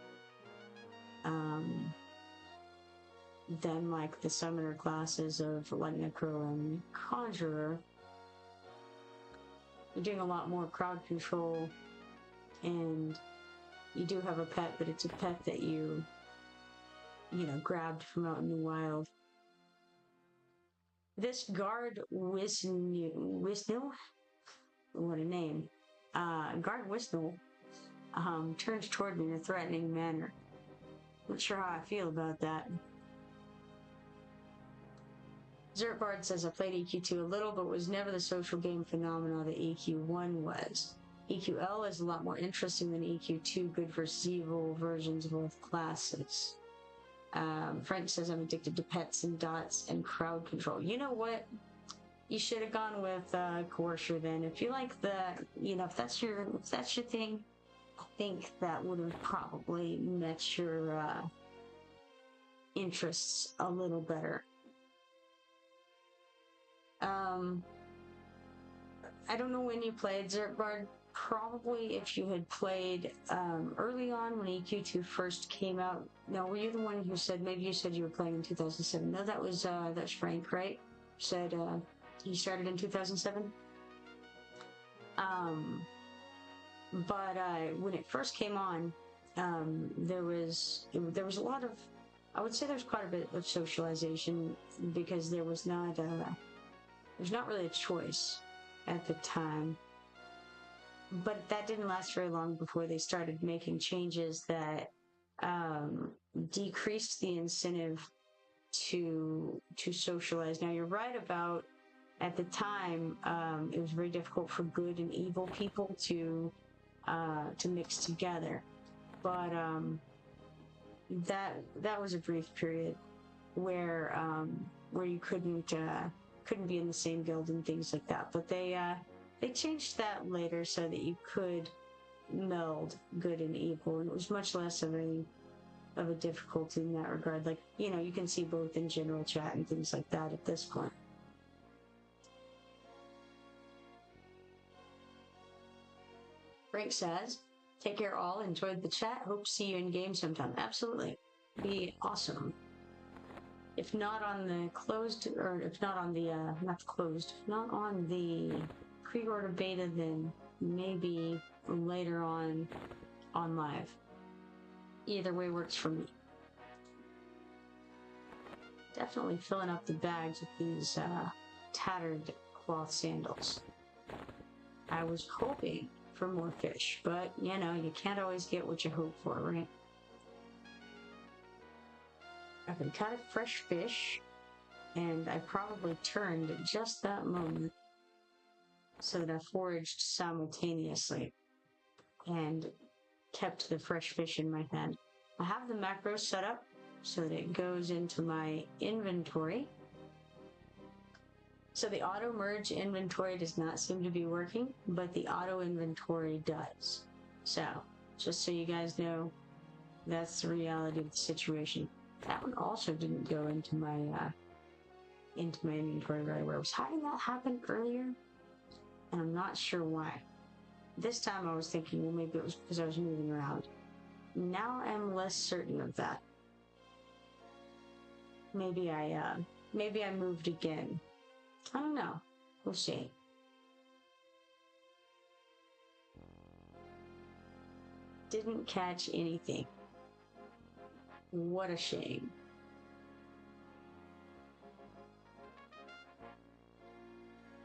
like the summoner classes of like Necro and Conjurer. You're doing a lot more crowd control, and you do have a pet, but it's a pet that you know, grabbed from out in the wild. This guard Wisnil, what a name. Guard Wisnil turns toward me in a threatening manner. Not sure how I feel about that. Zertbard says, I played EQ2 a little, but was never the social game phenomena that EQ1 was. EQL is a lot more interesting than EQ2, good versus evil versions of both classes. Frank says I'm addicted to pets and dots and crowd control. You know what? You should have gone with Coercer then. If you like the, if that's your thing, I think that would have probably met your interests a little better. I don't know when you played Zertbard. Probably if you had played early on when EQ2 first came out. No, were you the one who said, maybe you said you were playing in 2007? No, that's Frank, right? You said you started in 2007? But when it first came on, there was a lot of, I would say there's quite a bit of socialization because there's not really a choice at the time. But that didn't last very long before they started making changes that decreased the incentive to socialize. Now, you're right about, at the time, it was very difficult for good and evil people to mix together. But that was a brief period where you couldn't be in the same guild and things like that. But they changed that later so that you could meld good and evil, and it was much less of a difficulty in that regard. Like, you can see both in general chat and things like that at this point. Frank says, take care all, enjoyed the chat, hope to see you in game sometime. Absolutely. Be awesome. If not on the closed, or if not on the, not closed, not on the pre-order beta, then maybe later on live. Either way works for me. Definitely filling up the bags with these tattered cloth sandals. I was hoping for more fish, but you can't always get what you hope for, right? I can cut a fresh fish, and I probably turned at just that moment so that I foraged simultaneously and kept the fresh fish in my hand. I have the macros set up so that it goes into my inventory. So the auto merge inventory does not seem to be working, but the auto inventory does. So just so you guys know, that's the reality of the situation. That one also didn't go into my inventory right away. I was having that happen earlier, and I'm not sure why. This time I was thinking, well, maybe it was because I was moving around. Now I'm less certain of that. Maybe I moved again. I don't know. We'll see. Didn't catch anything. What a shame.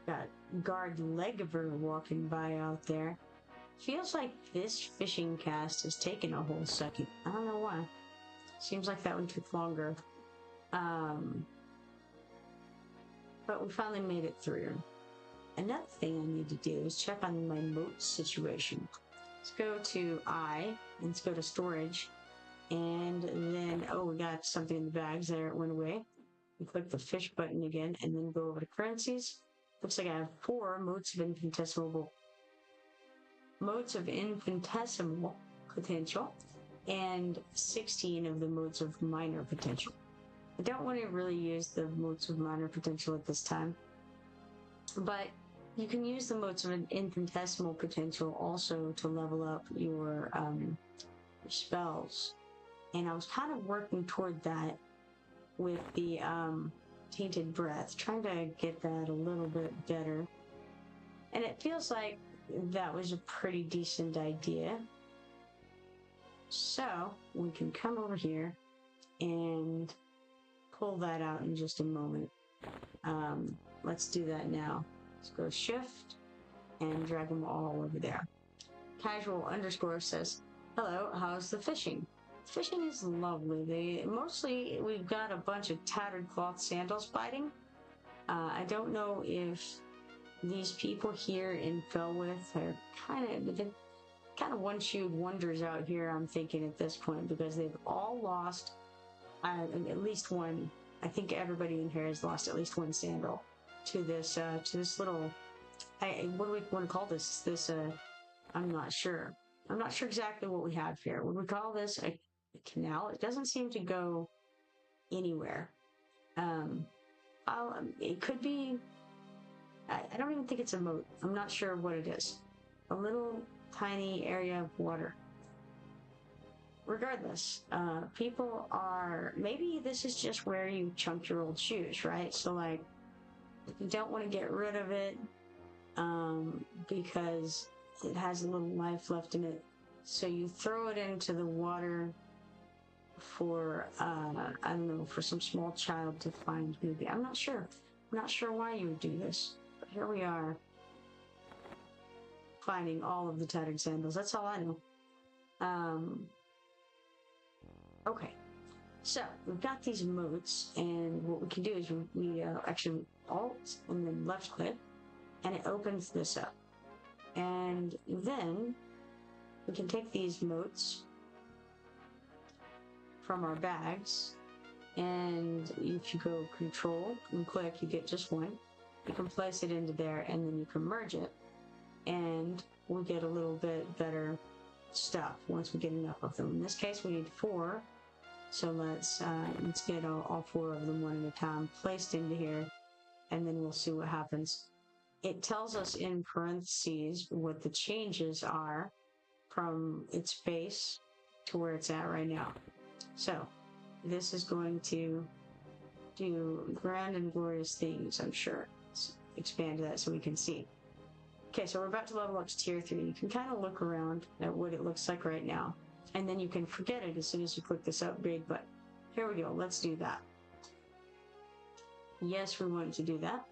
Got guard Legiver walking by out there. Feels like this fishing cast has taken a whole second. I don't know why. Seems like that one took longer. But we finally made it through. Another thing I need to do is check on my moat situation. Let's go to and let's go to storage. And then, we got something in the bags there. It went away. We click the fish button again and then go over to currencies. Looks like I have 4 moats of infinitesimal potential and 16 of the moats of minor potential. I don't want to really use the moats of minor potential at this time, but you can use the moats of an infinitesimal potential also to level up your spells. And I was kind of working toward that with the Tainted Breath, trying to get that a little bit better. And it feels like that was a pretty decent idea. So we can come over here and pull that out in just a moment. Let's do that now. Let's go shift and drag them all over there. Casual _ says, hello, how's the fishing? Fishing is lovely. Mostly we've got a bunch of tattered cloth sandals biting. I don't know if these people here in Felwithe are kind of one-shoed wonders out here, I'm thinking at this point, because they've all lost at least one. I think everybody in here has lost at least one sandal to this little. What do we want to call this? I'm not sure. I'm not sure exactly what we have here. Would we call this a canal? It doesn't seem to go anywhere. It could be. I don't even think it's a moat. I'm not sure what it is. A little tiny area of water. Regardless, people are, maybe this is just where you chunk your old shoes, right? So like, you don't want to get rid of it, because it has a little life left in it. So you throw it into the water for, I don't know, for some small child to find maybe. I'm not sure. I'm not sure why you would do this, but here we are, finding all of the tattered sandals. That's all I know. Okay, so we've got these moats, and what we can do is we actually alt and then left click, and it opens this up. And then we can take these moats from our bags, and if you go control and click, you get just one. You can place it into there, and then you can merge it, and we get a little bit better stuff once we get enough of them. In this case, we need 4. So let's get all 4 of them one at a time placed into here, and then we'll see what happens. It tells us in parentheses what the changes are from its base to where it's at right now. So this is going to do grand and glorious things, I'm sure. Let's expand that so we can see. Okay, so we're about to level up to tier 3. You can kind of look around at what it looks like right now, and then you can forget it as soon as you click this upgrade button. Here we go, let's do that. Yes, we wanted to do that.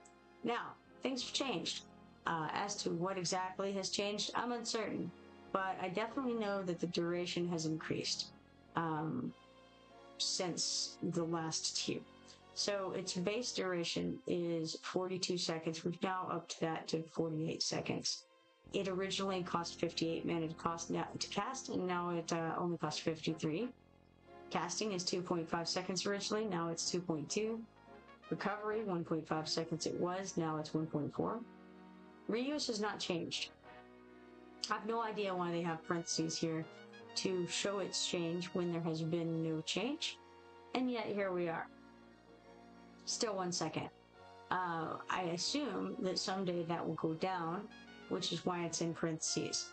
Now, things have changed. As to what exactly has changed, I'm uncertain, but I definitely know that the duration has increased since the last tier. So its base duration is 42 seconds. We've now upped that to 48 seconds. It originally cost 58 mana to cast, and now it only costs 53. Casting is 2.5 seconds originally, now it's 2.2. Recovery, 1.5 seconds it was, now it's 1.4. Reuse has not changed. I have no idea why they have parentheses here to show its change when there has been no change, and yet here we are. Still 1 second. I assume that someday that will go down, which is why it's in parentheses.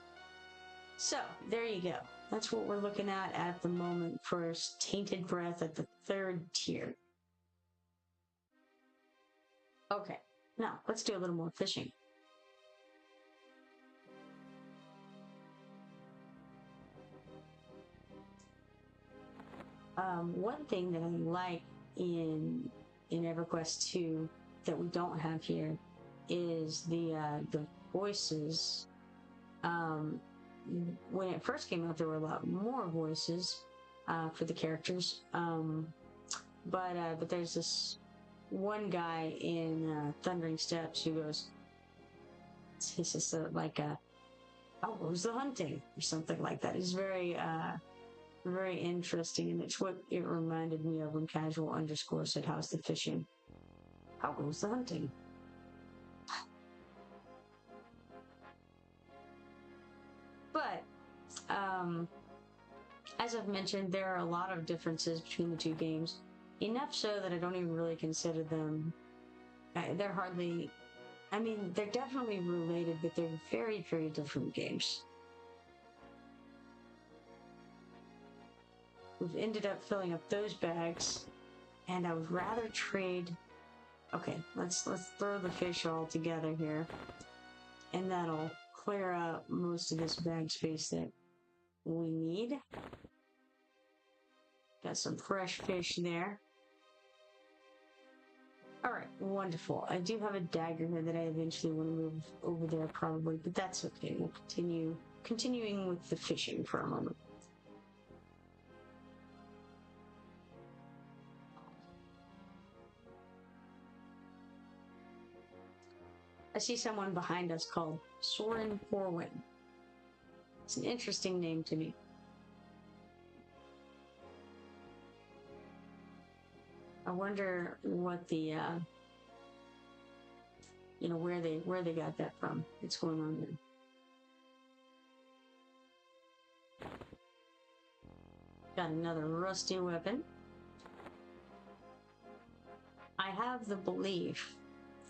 So, there you go. That's what we're looking at the moment for Tainted Breath at the 3rd tier. Okay, now let's do a little more fishing. One thing that I like in EverQuest 2 that we don't have here is the voices. When it first came out, there were a lot more voices for the characters, but there's this one guy in Thundering Steps who goes, he's just like "Oh, who's the hunting?" or something like that. It's very very interesting, and it's what it reminded me of when Casual _ said, "How's the fishing? How goes the hunting?" But as I've mentioned, there are a lot of differences between the two games. Enough so that I don't even really consider them. They're hardly. I mean, they're definitely related, but they're very, very different games. We've ended up filling up those bags, and I would rather trade. Okay, let's throw the fish all together here, and that'll clear out most of this bag space that we need. Got some fresh fish there. Alright, wonderful. I do have a dagger here that I eventually want to move over there probably, but that's okay. We'll continuing with the fishing for a moment. I see someone behind us called Soren Corwin. It's an interesting name to me. I wonder what the where they got that from. What's going on there? Got another rusty weapon. I have the belief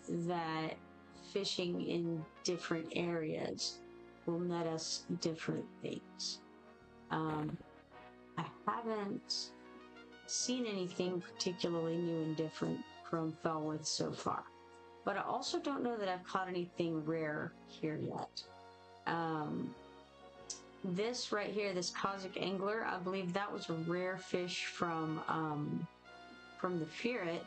that fishing in different areas will net us different things. I haven't seen anything particularly new and different from Felwithe so far, but I also don't know that I've caught anything rare here yet. This right here, this Cossack Angler, I believe that was a rare fish from the ferret,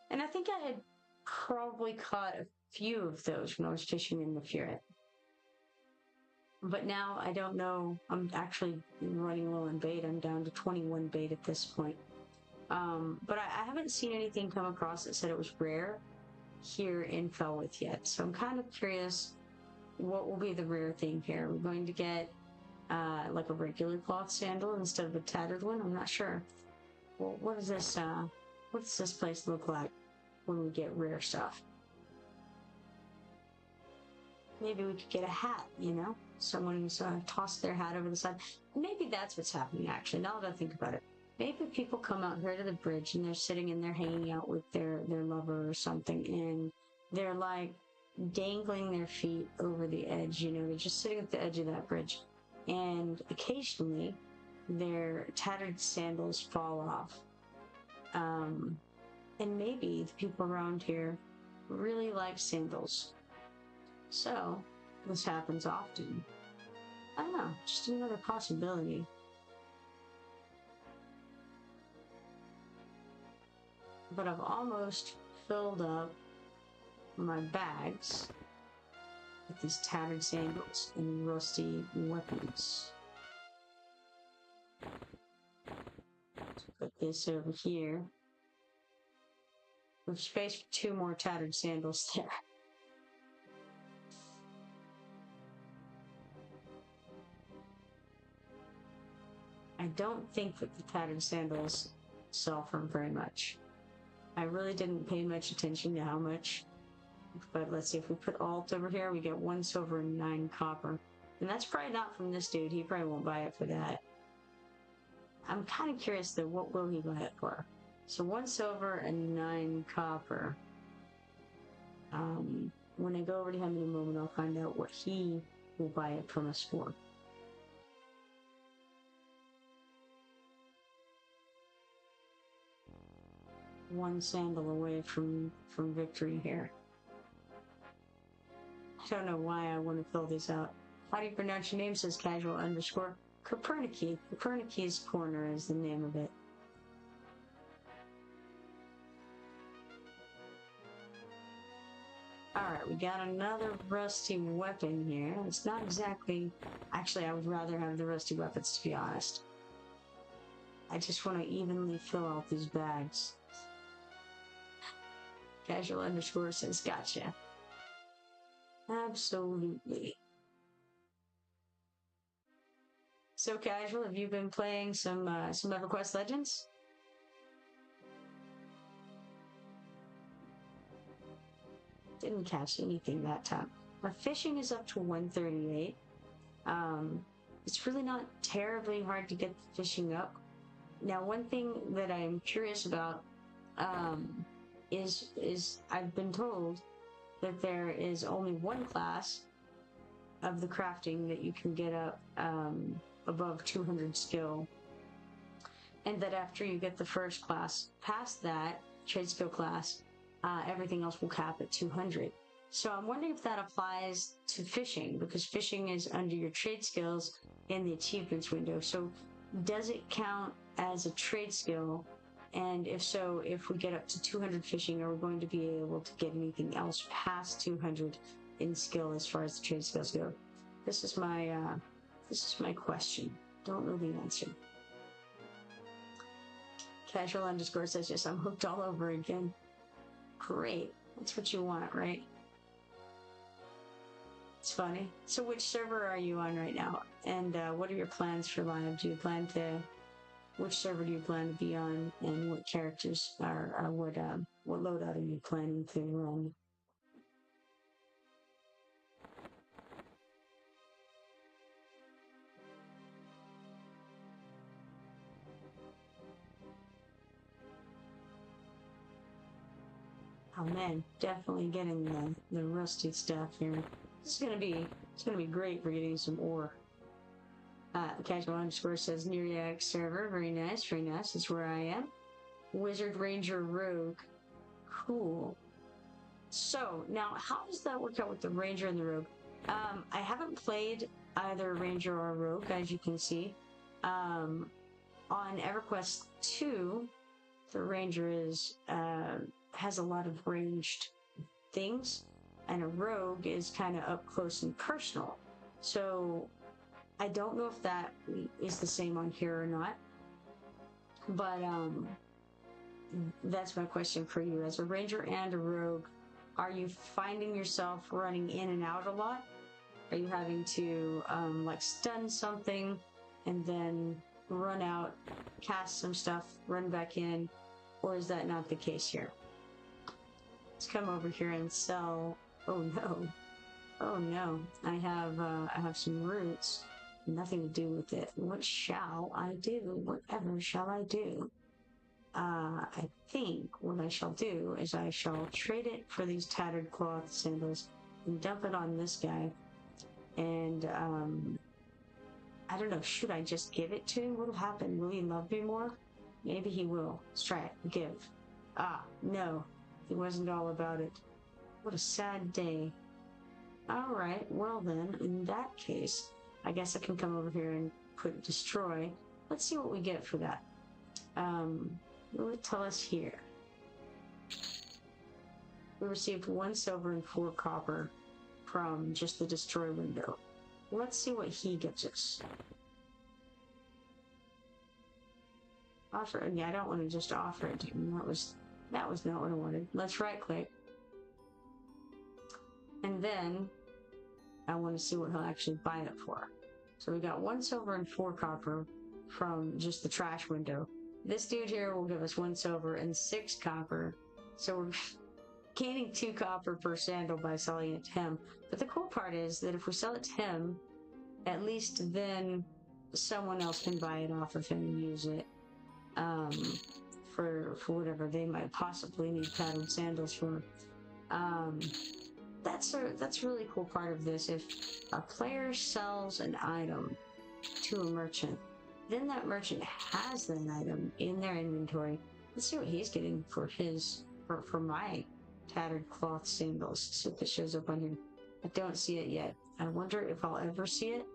and I think I had probably caught a few of those when I was fishing in the ferret. But now I don't know. I'm actually running low on bait. I'm down to 21 bait at this point. But I haven't seen anything come across that said it was rare here in Felwithe yet. So I'm kind of curious what will be the rare thing here. We're going to get like a regular cloth sandal instead of a tattered one. I'm not sure. Well, what does this place look like when we get rare stuff? Maybe we could get a hat, you know? Someone's tossed their hat over the side. Maybe that's what's happening, actually, now that I think about it. Maybe people come out here to the bridge and they're sitting and they're hanging out with their lover or something, and they're like dangling their feet over the edge, you know? They're just sitting at the edge of that bridge. And occasionally, their tattered sandals fall off. And maybe the people around here really like sandals. So, this happens often. I don't know, just another possibility. But I've almost filled up my bags with these tattered sandals and rusty weapons. Let's put this over here. We've space for 2 more tattered sandals there. I don't think that the tattered sandals sell for very much. I really didn't pay much attention to how much, but let's see, if we put alt over here, we get 1 silver and 9 copper. And that's probably not from this dude. He probably won't buy it for that. I'm kind of curious though, what will he buy it for? So 1 silver and 9 copper. When I go over to him in a moment, I'll find out what he will buy it from us for. One sandal away from victory here. I don't know why I want to fill these out. How do you pronounce your name? Says casual _ Kipoerneke. Kipoerneke's Corner is the name of it. Alright, we got another rusty weapon here. It's not exactly... Actually, I would rather have the rusty weapons, to be honest. I just want to evenly fill out these bags. Casual _ says, gotcha. Absolutely. So Casual, have you been playing some EverQuest Legends? Didn't catch anything that time. My fishing is up to 138. It's really not terribly hard to get the fishing up. Now, one thing that I'm curious about is I've been told that there is only one class of the crafting that you can get up above 200 skill, and that after you get the first class past that trade skill class, everything else will cap at 200. So I'm wondering if that applies to fishing, because fishing is under your trade skills in the achievements window. So does it count as a trade skill? And if so, if we get up to 200 fishing, are we going to be able to get anything else past 200 in skill as far as the trade skills go? This is my question. Don't know the answer. Casual _ says, yes, I'm hooked all over again. Great. That's what you want, right? It's funny. So which server are you on right now? And what are your plans for lineup? Do you plan to... Which server do you plan to be on? And what characters are... what loadout are you planning to run? Oh man, definitely getting the rusty stuff here. It's gonna be great for getting some ore. Casual underscore says Neriac server, very nice, very nice. That's where I am. Wizard, Ranger, Rogue, cool. So now, how does that work out with the Ranger and the Rogue? I haven't played either Ranger or Rogue, as you can see. On EverQuest 2, the Ranger is has a lot of ranged things, and a Rogue is kind of up close and personal. So I don't know if that is the same on here or not, but that's my question for you. As a Ranger and a Rogue, are you finding yourself running in and out a lot? Are you having to like stun something and then run out, cast some stuff, run back in, or is that not the case here? Let's come over here and sell. Oh no, oh no! I have some roots, nothing to do with it. What shall I do? Whatever shall I do? I think what I shall do is I shall trade it for these tattered cloth sandals and dump it on this guy. And I don't know, should I just give it to him? What'll happen? Will he love me more? Maybe he will. Let's try it. Give. Ah, no. He wasn't all about it. What a sad day. Alright, well then, in that case, I guess I can come over here and put destroy. Let's see what we get for that. What will it tell us here? We received 1 silver and 4 copper from just the destroy window. Let's see what he gives us. Offer. Yeah, I don't want to just offer it to him. That was not what I wanted. Let's right click. And then I want to see what he'll actually buy it for. So we got 1 silver and 4 copper from just the trash window. This dude here will give us 1 silver and 6 copper. So we're gaining 2 copper per sandal by selling it to him. But the cool part is that if we sell it to him, at least then someone else can buy it off of him and use it for whatever they might possibly need padded sandals for. That's a really cool part of this. If a player sells an item to a merchant, then that merchant has that item in their inventory. Let's see what he's getting for my tattered cloth sandals. See if it shows up on here. I don't see it yet. I wonder if I'll ever see it,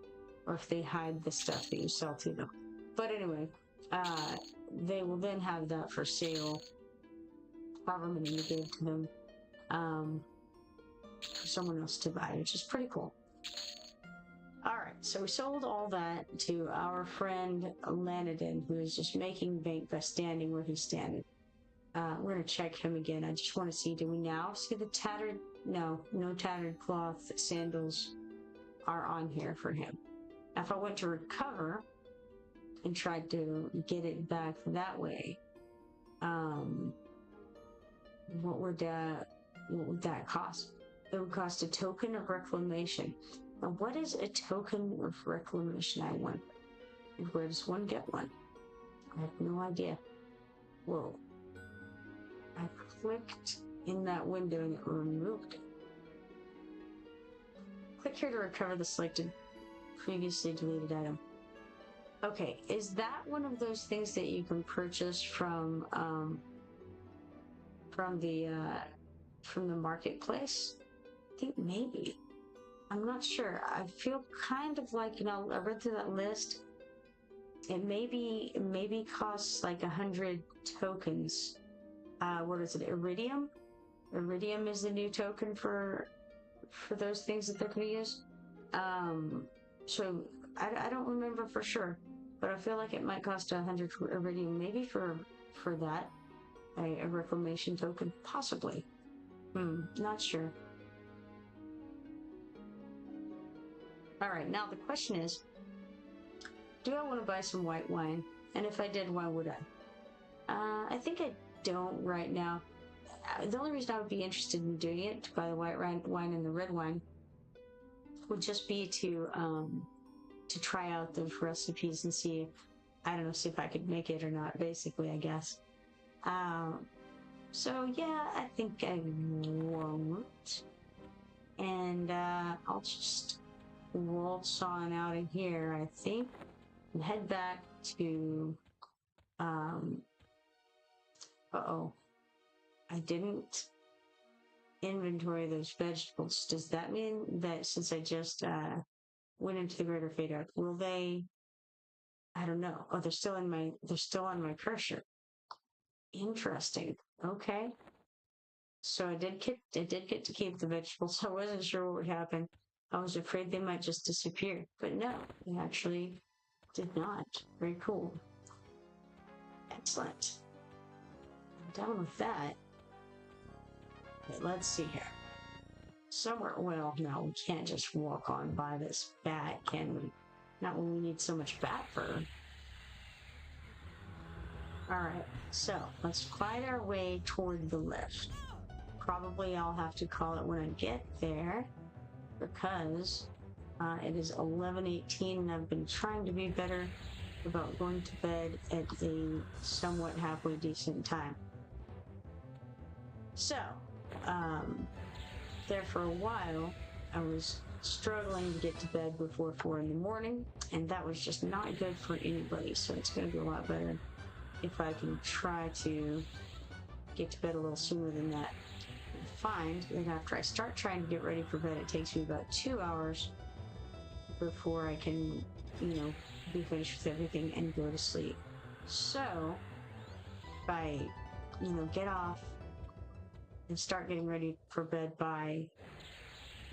or if they hide the stuff that you sell to them. But anyway, they will then have that for sale, however many you gave to them, for someone else to buy, which is pretty cool. Alright, so we sold all that to our friend Lanadin, who is just making bank by standing where he's standing. We're going to check him again. I just want to see, do we now see the tattered? No tattered cloth sandals are on here for him. If I went to recover and tried to get it back that way, what would that cost? It would cost a token of reclamation. Now, what is a token of reclamation, I wonder? And where does one get one? I have no idea. Whoa. I clicked in that window and it removed it. Click here to recover the selected previously deleted item. Okay, is that one of those things that you can purchase from the marketplace? I think maybe. I'm not sure. I feel kind of like, I read through that list. It maybe costs like 100 tokens. What is it? Iridium? Iridium is the new token for those things that they're going to use. So I don't remember for sure, but I feel like it might cost 100 Iridium, maybe for that, a reclamation token, possibly. Not sure. All right, now the question is, do I want to buy some white wine? And if I did, why would I? I think I don't right now. The only reason I would be interested in doing it, to buy the white wine and the red wine, would just be to try out the recipes and see, I don't know, see if I could make it or not, basically, I guess. So yeah, I think I won't. And I'll just waltz on out of here, I think, and head back to, uh-oh, I didn't inventory those vegetables. Does that mean that since I just went into the greater fade out, will they, I don't know. Oh, they're still on my cursor. Interesting. Okay. So I did get to keep the vegetables. I wasn't sure what would happen. I was afraid they might just disappear, but no, they actually did not. Very cool. Excellent. I'm done with that. Okay, let's see here. Somewhere, well, no, we can't just walk on by this bat, can we? Not when we need so much bat fur. Alright, so let's find our way toward the lift. Probably I'll have to call it when I get there, because it is 11:18 and I've been trying to be better about going to bed at a somewhat halfway decent time. So, there for a while, I was struggling to get to bed before 4 in the morning, and that was just not good for anybody, so it's going to be a lot better if I can try to get to bed a little sooner than that. I find that after I start trying to get ready for bed, it takes me about 2 hours before I can, be finished with everything and go to sleep. So, if I, get off and start getting ready for bed by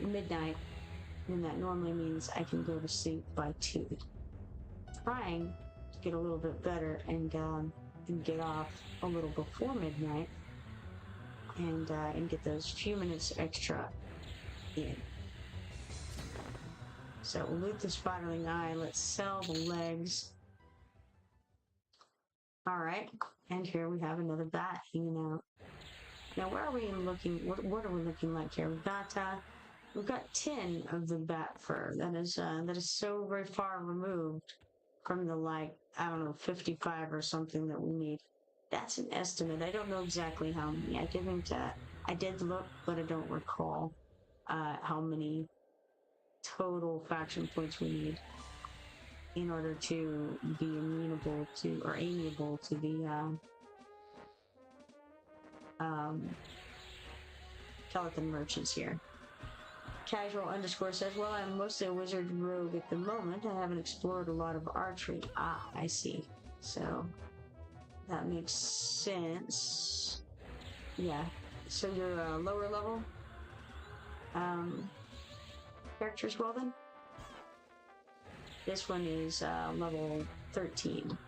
midnight, then that normally means I can go to sleep by 2. Trying to get a little bit better and get off a little before midnight and get those few minutes extra in. So we'll loot the spiraling eye. Let's sell the legs. All right, and here we have another bat hanging out. Now, where are we looking? What are we looking like here? We've got 10 of the bat fur. That is so very far removed from the 55 or something that we need. That's an estimate. I don't know exactly how many. I did look, but I don't recall how many total faction points we need in order to be amenable to or amiable to the skeleton merchants here. Casual _ says, well, I'm mostly a wizard rogue at the moment. I haven't explored a lot of archery. Ah, I see. So that makes sense. Yeah. So you're a lower level character as well then? This one is level 13.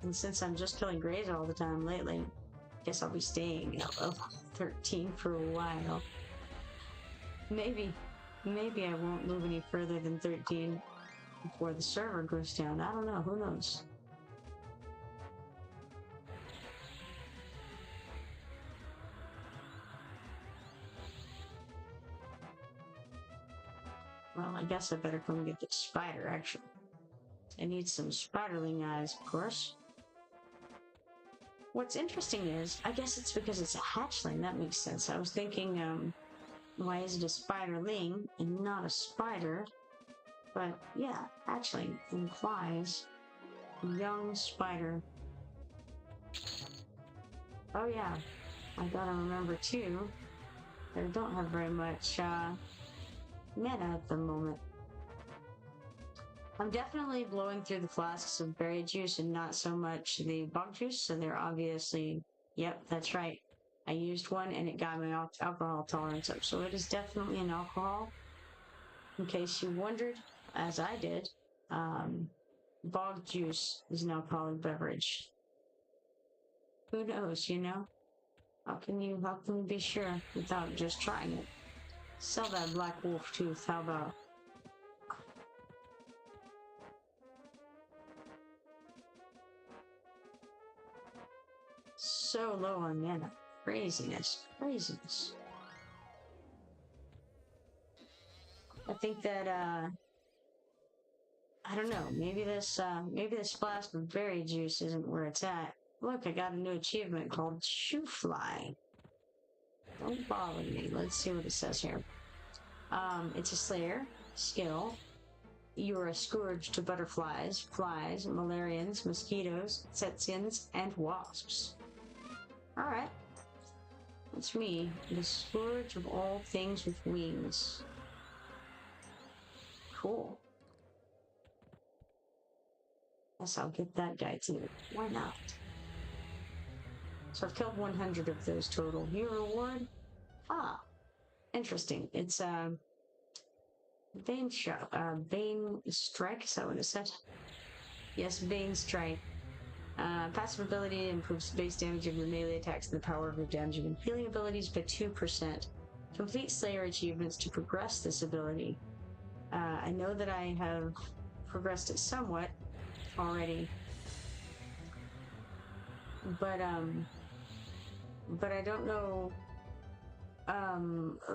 And since I'm just killing Greys all the time lately, I guess I'll be staying at level 13 for a while. Maybe I won't move any further than 13 before the server goes down. I don't know. Who knows? Well, I guess I better come get the spider, actually. I need some spiderling eyes, of course. What's interesting is, I guess it's because it's a hatchling. That makes sense. I was thinking, why is it a spiderling and not a spider? But yeah, hatchling implies young spider. Oh yeah, I gotta remember too that I don't have very much mana at the moment. I'm definitely blowing through the flasks of berry juice and not so much the bug juice, so they're obviously, yep, that's right. I used one and it got my alcohol tolerance up, so it is definitely an alcohol. In case you wondered, as I did, bog juice is an alcoholic beverage. Who knows, How can you be sure without just trying it? Sell that black wolf tooth, how about? So low on mana. Craziness. Craziness. I think that, I don't know, maybe this flask of berry juice isn't where it's at. Look, I got a new achievement called Shoe Fly. Don't bother me. Let's see what it says here. It's a slayer, skill. You're a scourge to butterflies, flies, malarians, mosquitoes, tsetsians, and wasps. Alright. That's me, the scourge of all things with wings. Cool. Guess I'll get that guy too. Why not? So I've killed 100 of those total. New reward? Ah, interesting. It's Bane Strike, is that what it said? Yes, Bane Strike. Passive ability improves base damage of your melee attacks and the power of your damage and healing abilities by 2%. Complete Slayer achievements to progress this ability. I know that I have progressed it somewhat already, but I don't know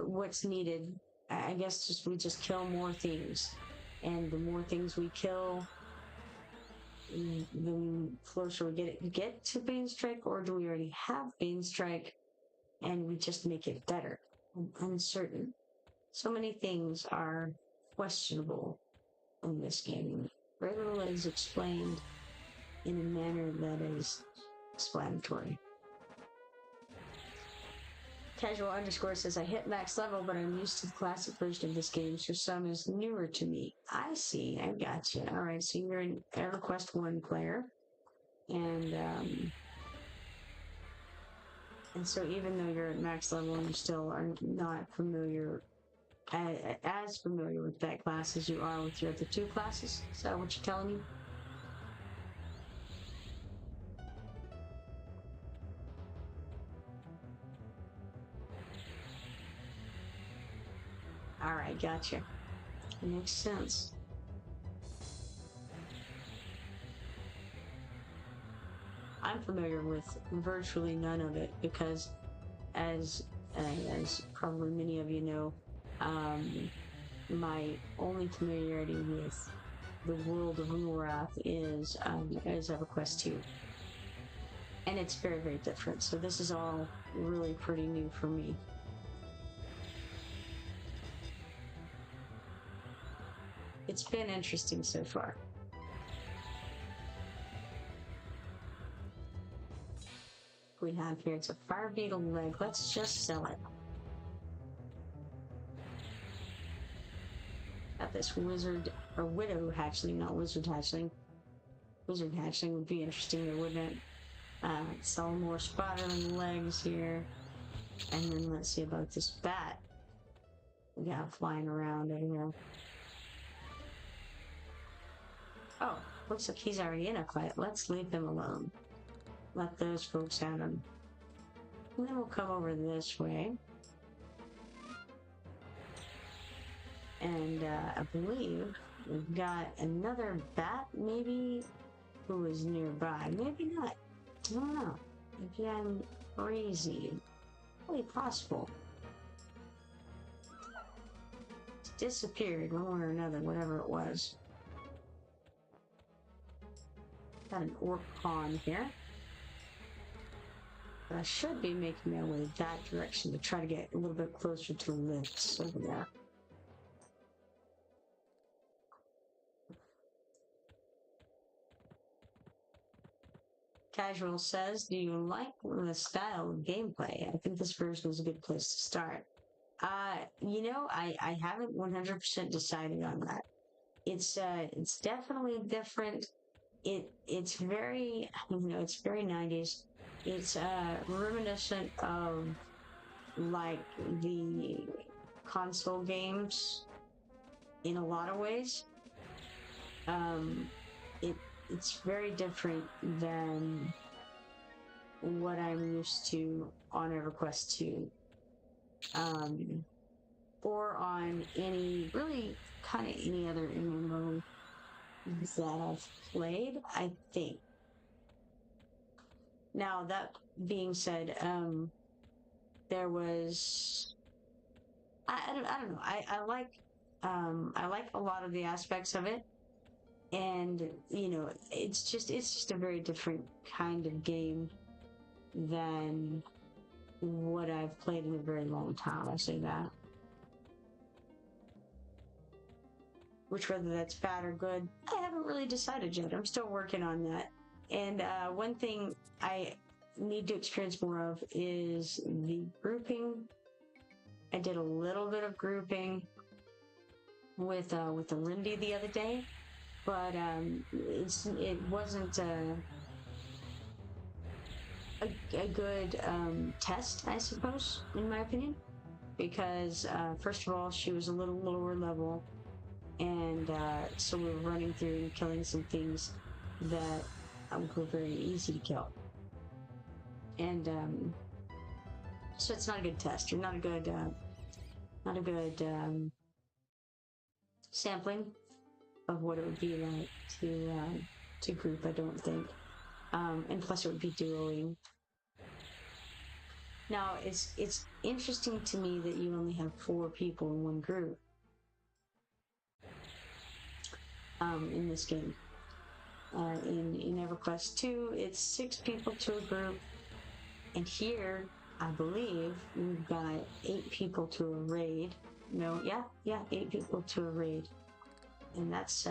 what's needed. I guess we just kill more things, and the more things we kill, the closer we get to Bane Strike, or do we already have Bane Strike and we just make it better? I'm uncertain. So many things are questionable in this game. Very little is explained in a manner that is explanatory. Casual underscore says, I hit max level, but I'm used to the classic version of this game, so some is newer to me. I see, I got you. Alright, so you're an EverQuest 1 player. And so even though you're at max level, you still are not familiar, as familiar with that class as you are with your other two classes? Is that what you're telling me? Alright, gotcha. Makes sense. I'm familiar with virtually none of it because, as probably many of you know, my only familiarity with the world of Morath is EverQuest 2. And it's very, very different. So this is all really pretty new for me. It's been interesting so far. We have here, it's a fire beetle leg. Let's just sell it. Got this wizard, or widow hatchling, not wizard hatchling. Wizard hatchling would be interesting though, wouldn't it? Sell more spotterling legs here. And then let's see about this bat we got flying around over here. Oh, looks like he's already in a fight. Let's leave him alone. Let those folks have him. And then we'll come over this way. And I believe we've got another bat, maybe, who is nearby. Maybe not. I don't know. Maybe I'm crazy. Really possible. It's disappeared one way or another, whatever it was. Got an orc pawn here. But I should be making my way that direction to try to get a little bit closer to lifts over there. Casual says, do you like the style of gameplay? I think this version is a good place to start. You know, I haven't 100% decided on that. It's definitely different. It's very, you know, it's very 90s. It's reminiscent of like the console games in a lot of ways. It's very different than what I'm used to on EverQuest 2. Or on really kind of any other MMO that I've played, I think. Now, that being said, there was, I don't know, I like a lot of the aspects of it, and, you know, it's just a very different kind of game than what I've played in a very long time, I'll say that. Which, whether that's bad or good, I haven't really decided yet. I'm still working on that. And one thing I need to experience more of is the grouping. I did a little bit of grouping with the Lindy the other day, but it wasn't a good test, I suppose, in my opinion, because first of all, she was a little lower level, and so we were running through and killing some things that were very easy to kill, and so it's not a good test, or not a good sampling of what it would be like to group, I don't think. And plus it would be duoing. Now, it's interesting to me that you only have 4 people in one group in this game. In EverQuest 2, it's 6 people to a group, and here, I believe, we've got 8 people to a raid. No, yeah, 8 people to a raid, and that's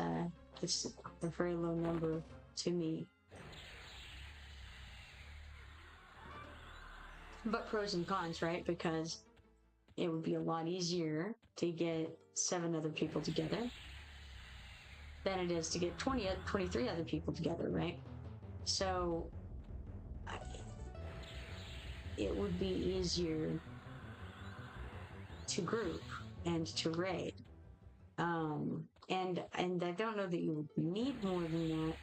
it's a very low number to me. But pros and cons, right? Because it would be a lot easier to get 7 other people together than it is to get 23 other people together, right? So it would be easier to group and to raid. And I don't know that you would need more than that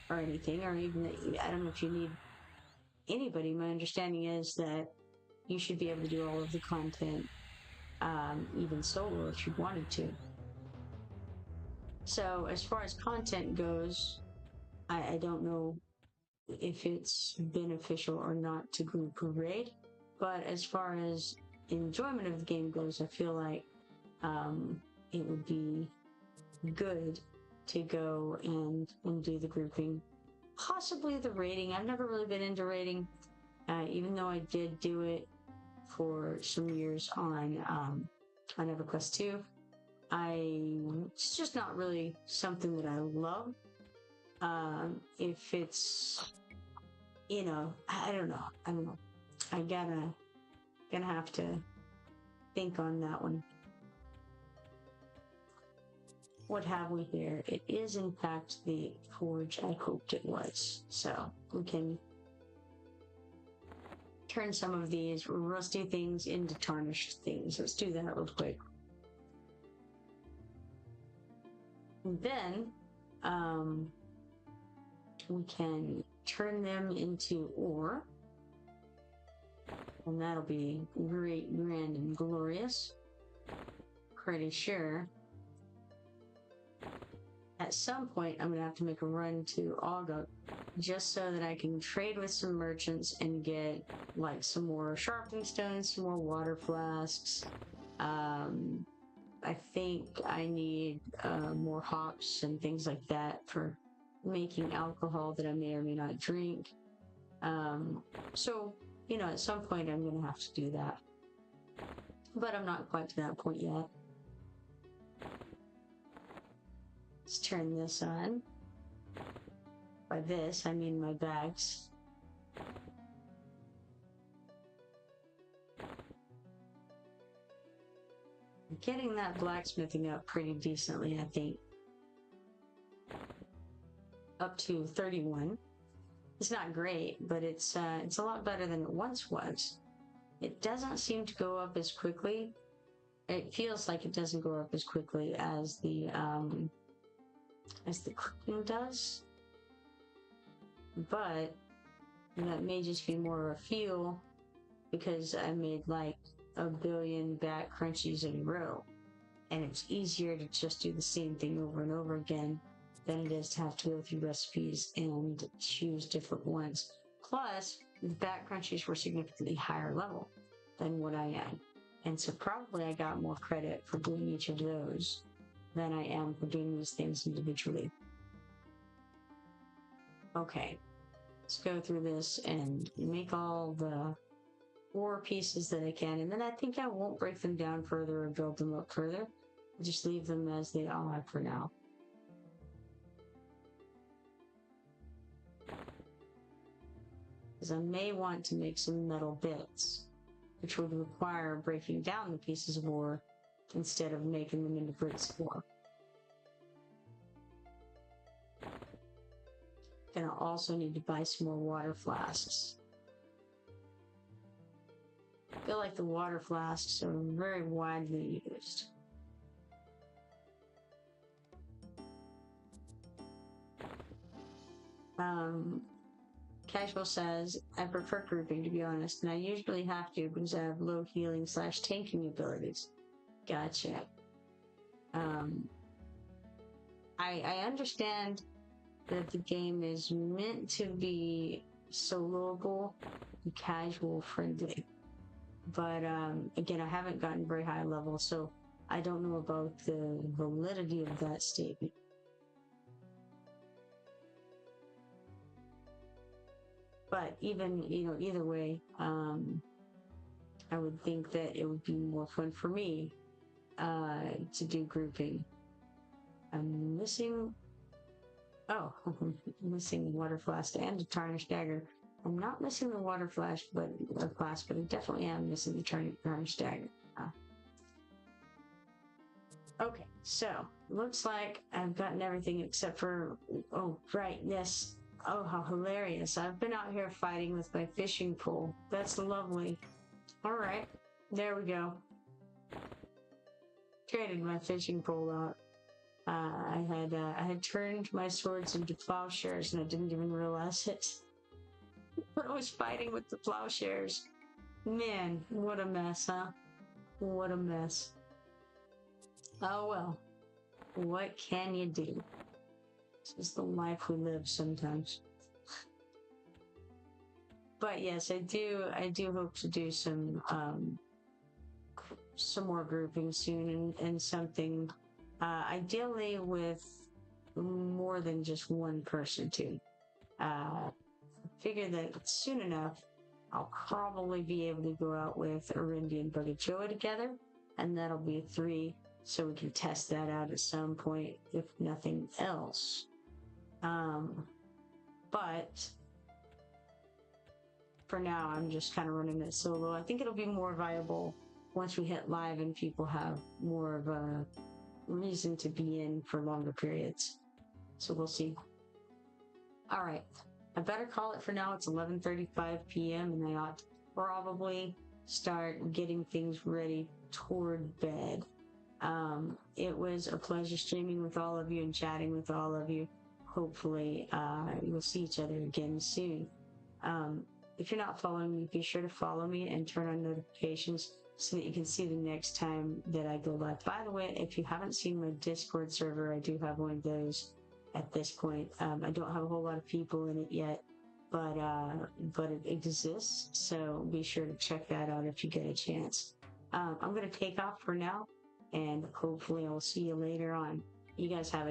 or anything, or even that I don't know if you need anybody. My understanding is that you should be able to do all of the content, even solo if you wanted to. So as far as content goes, I don't know if it's beneficial or not to group or raid, but as far as enjoyment of the game goes, I feel like it would be good to go and do the grouping, possibly the raiding. I've never really been into raiding, even though I did do it for some years on EverQuest 2. It's just not really something that I love. If it's, you know, I don't know. I gonna have to think on that one. What have we here? It is in fact the forge I hoped it was. So we can turn some of these rusty things into tarnished things. Let's do that real quick. And then we can turn them into ore, and that'll be great, grand, and glorious. Pretty sure at some point I'm gonna have to make a run to Ogre just so that I can trade with some merchants and get like some more sharpening stones, some more water flasks. I think I need more hops and things like that for making alcohol that I may or may not drink. So, you know, at some point I'm going to have to do that. But I'm not quite to that point yet. Let's turn this on. By this, I mean my bags. Getting that blacksmithing up pretty decently, I think. Up to 31. It's not great, but it's a lot better than it once was. It doesn't seem to go up as quickly. It feels like it doesn't go up as quickly as the cooking does. But And that may just be more of a feel because I made like a billion back crunchies in a row. And it's easier to just do the same thing over and over again than it is to have to go through recipes and choose different ones. Plus, the back crunchies were significantly higher level than what I am. And so probably I got more credit for doing each of those than I am for doing these things individually. Okay, let's go through this and make all the ore pieces that I can, and then I think I won't break them down further or build them up further. I'll just leave them as they are for now. Because I may want to make some metal bits, which would require breaking down the pieces of ore instead of making them into bricks ore. Gonna also need to buy some more water flasks. I feel like the water flasks are very widely used. Casual says, I prefer grouping, to be honest, and I usually have to because I have low healing / tanking abilities. Gotcha. I understand that the game is meant to be soloable and casual friendly. But again, I haven't gotten very high level, so I don't know about the validity of that statement. But even, either way, I would think that it would be more fun for me to do grouping. I'm missing... Oh, I'm missing water flask and a tarnished dagger. I'm not missing the water flask, but I definitely am missing the tarnished dagger. Okay, so looks like I've gotten everything except for brightness. Oh, how hilarious! I've been out here fighting with my fishing pole. That's lovely. All right, there we go. Traded my fishing pole out. I had turned my swords into plowshares and I didn't even realize it. I was fighting with the plowshares. Man, what a mess, huh? What a mess. Oh well, what can you do? This is the life we live sometimes. But yes, I do hope to do some more grouping soon and something ideally with more than just one person too. Figure that soon enough I'll probably be able to go out with Arindy and Bugajoa together, and that'll be 3, so we can test that out at some point, if nothing else. But for now, I'm just kind of running it solo. I think it'll be more viable once we hit live and people have more of a reason to be in for longer periods. So we'll see. All right, I better call it for now. It's 11:35 p.m. and I ought to probably start getting things ready toward bed. It was a pleasure streaming with all of you and chatting with all of you. Hopefully, we'll see each other again soon. If you're not following me, be sure to follow me and turn on notifications so that you can see the next time that I go live. By the way, if you haven't seen my Discord server, I do have one of those at this point. I don't have a whole lot of people in it yet, but it exists, so be sure to check that out if you get a chance. I'm going to take off for now, and hopefully I will see you later on. You guys have a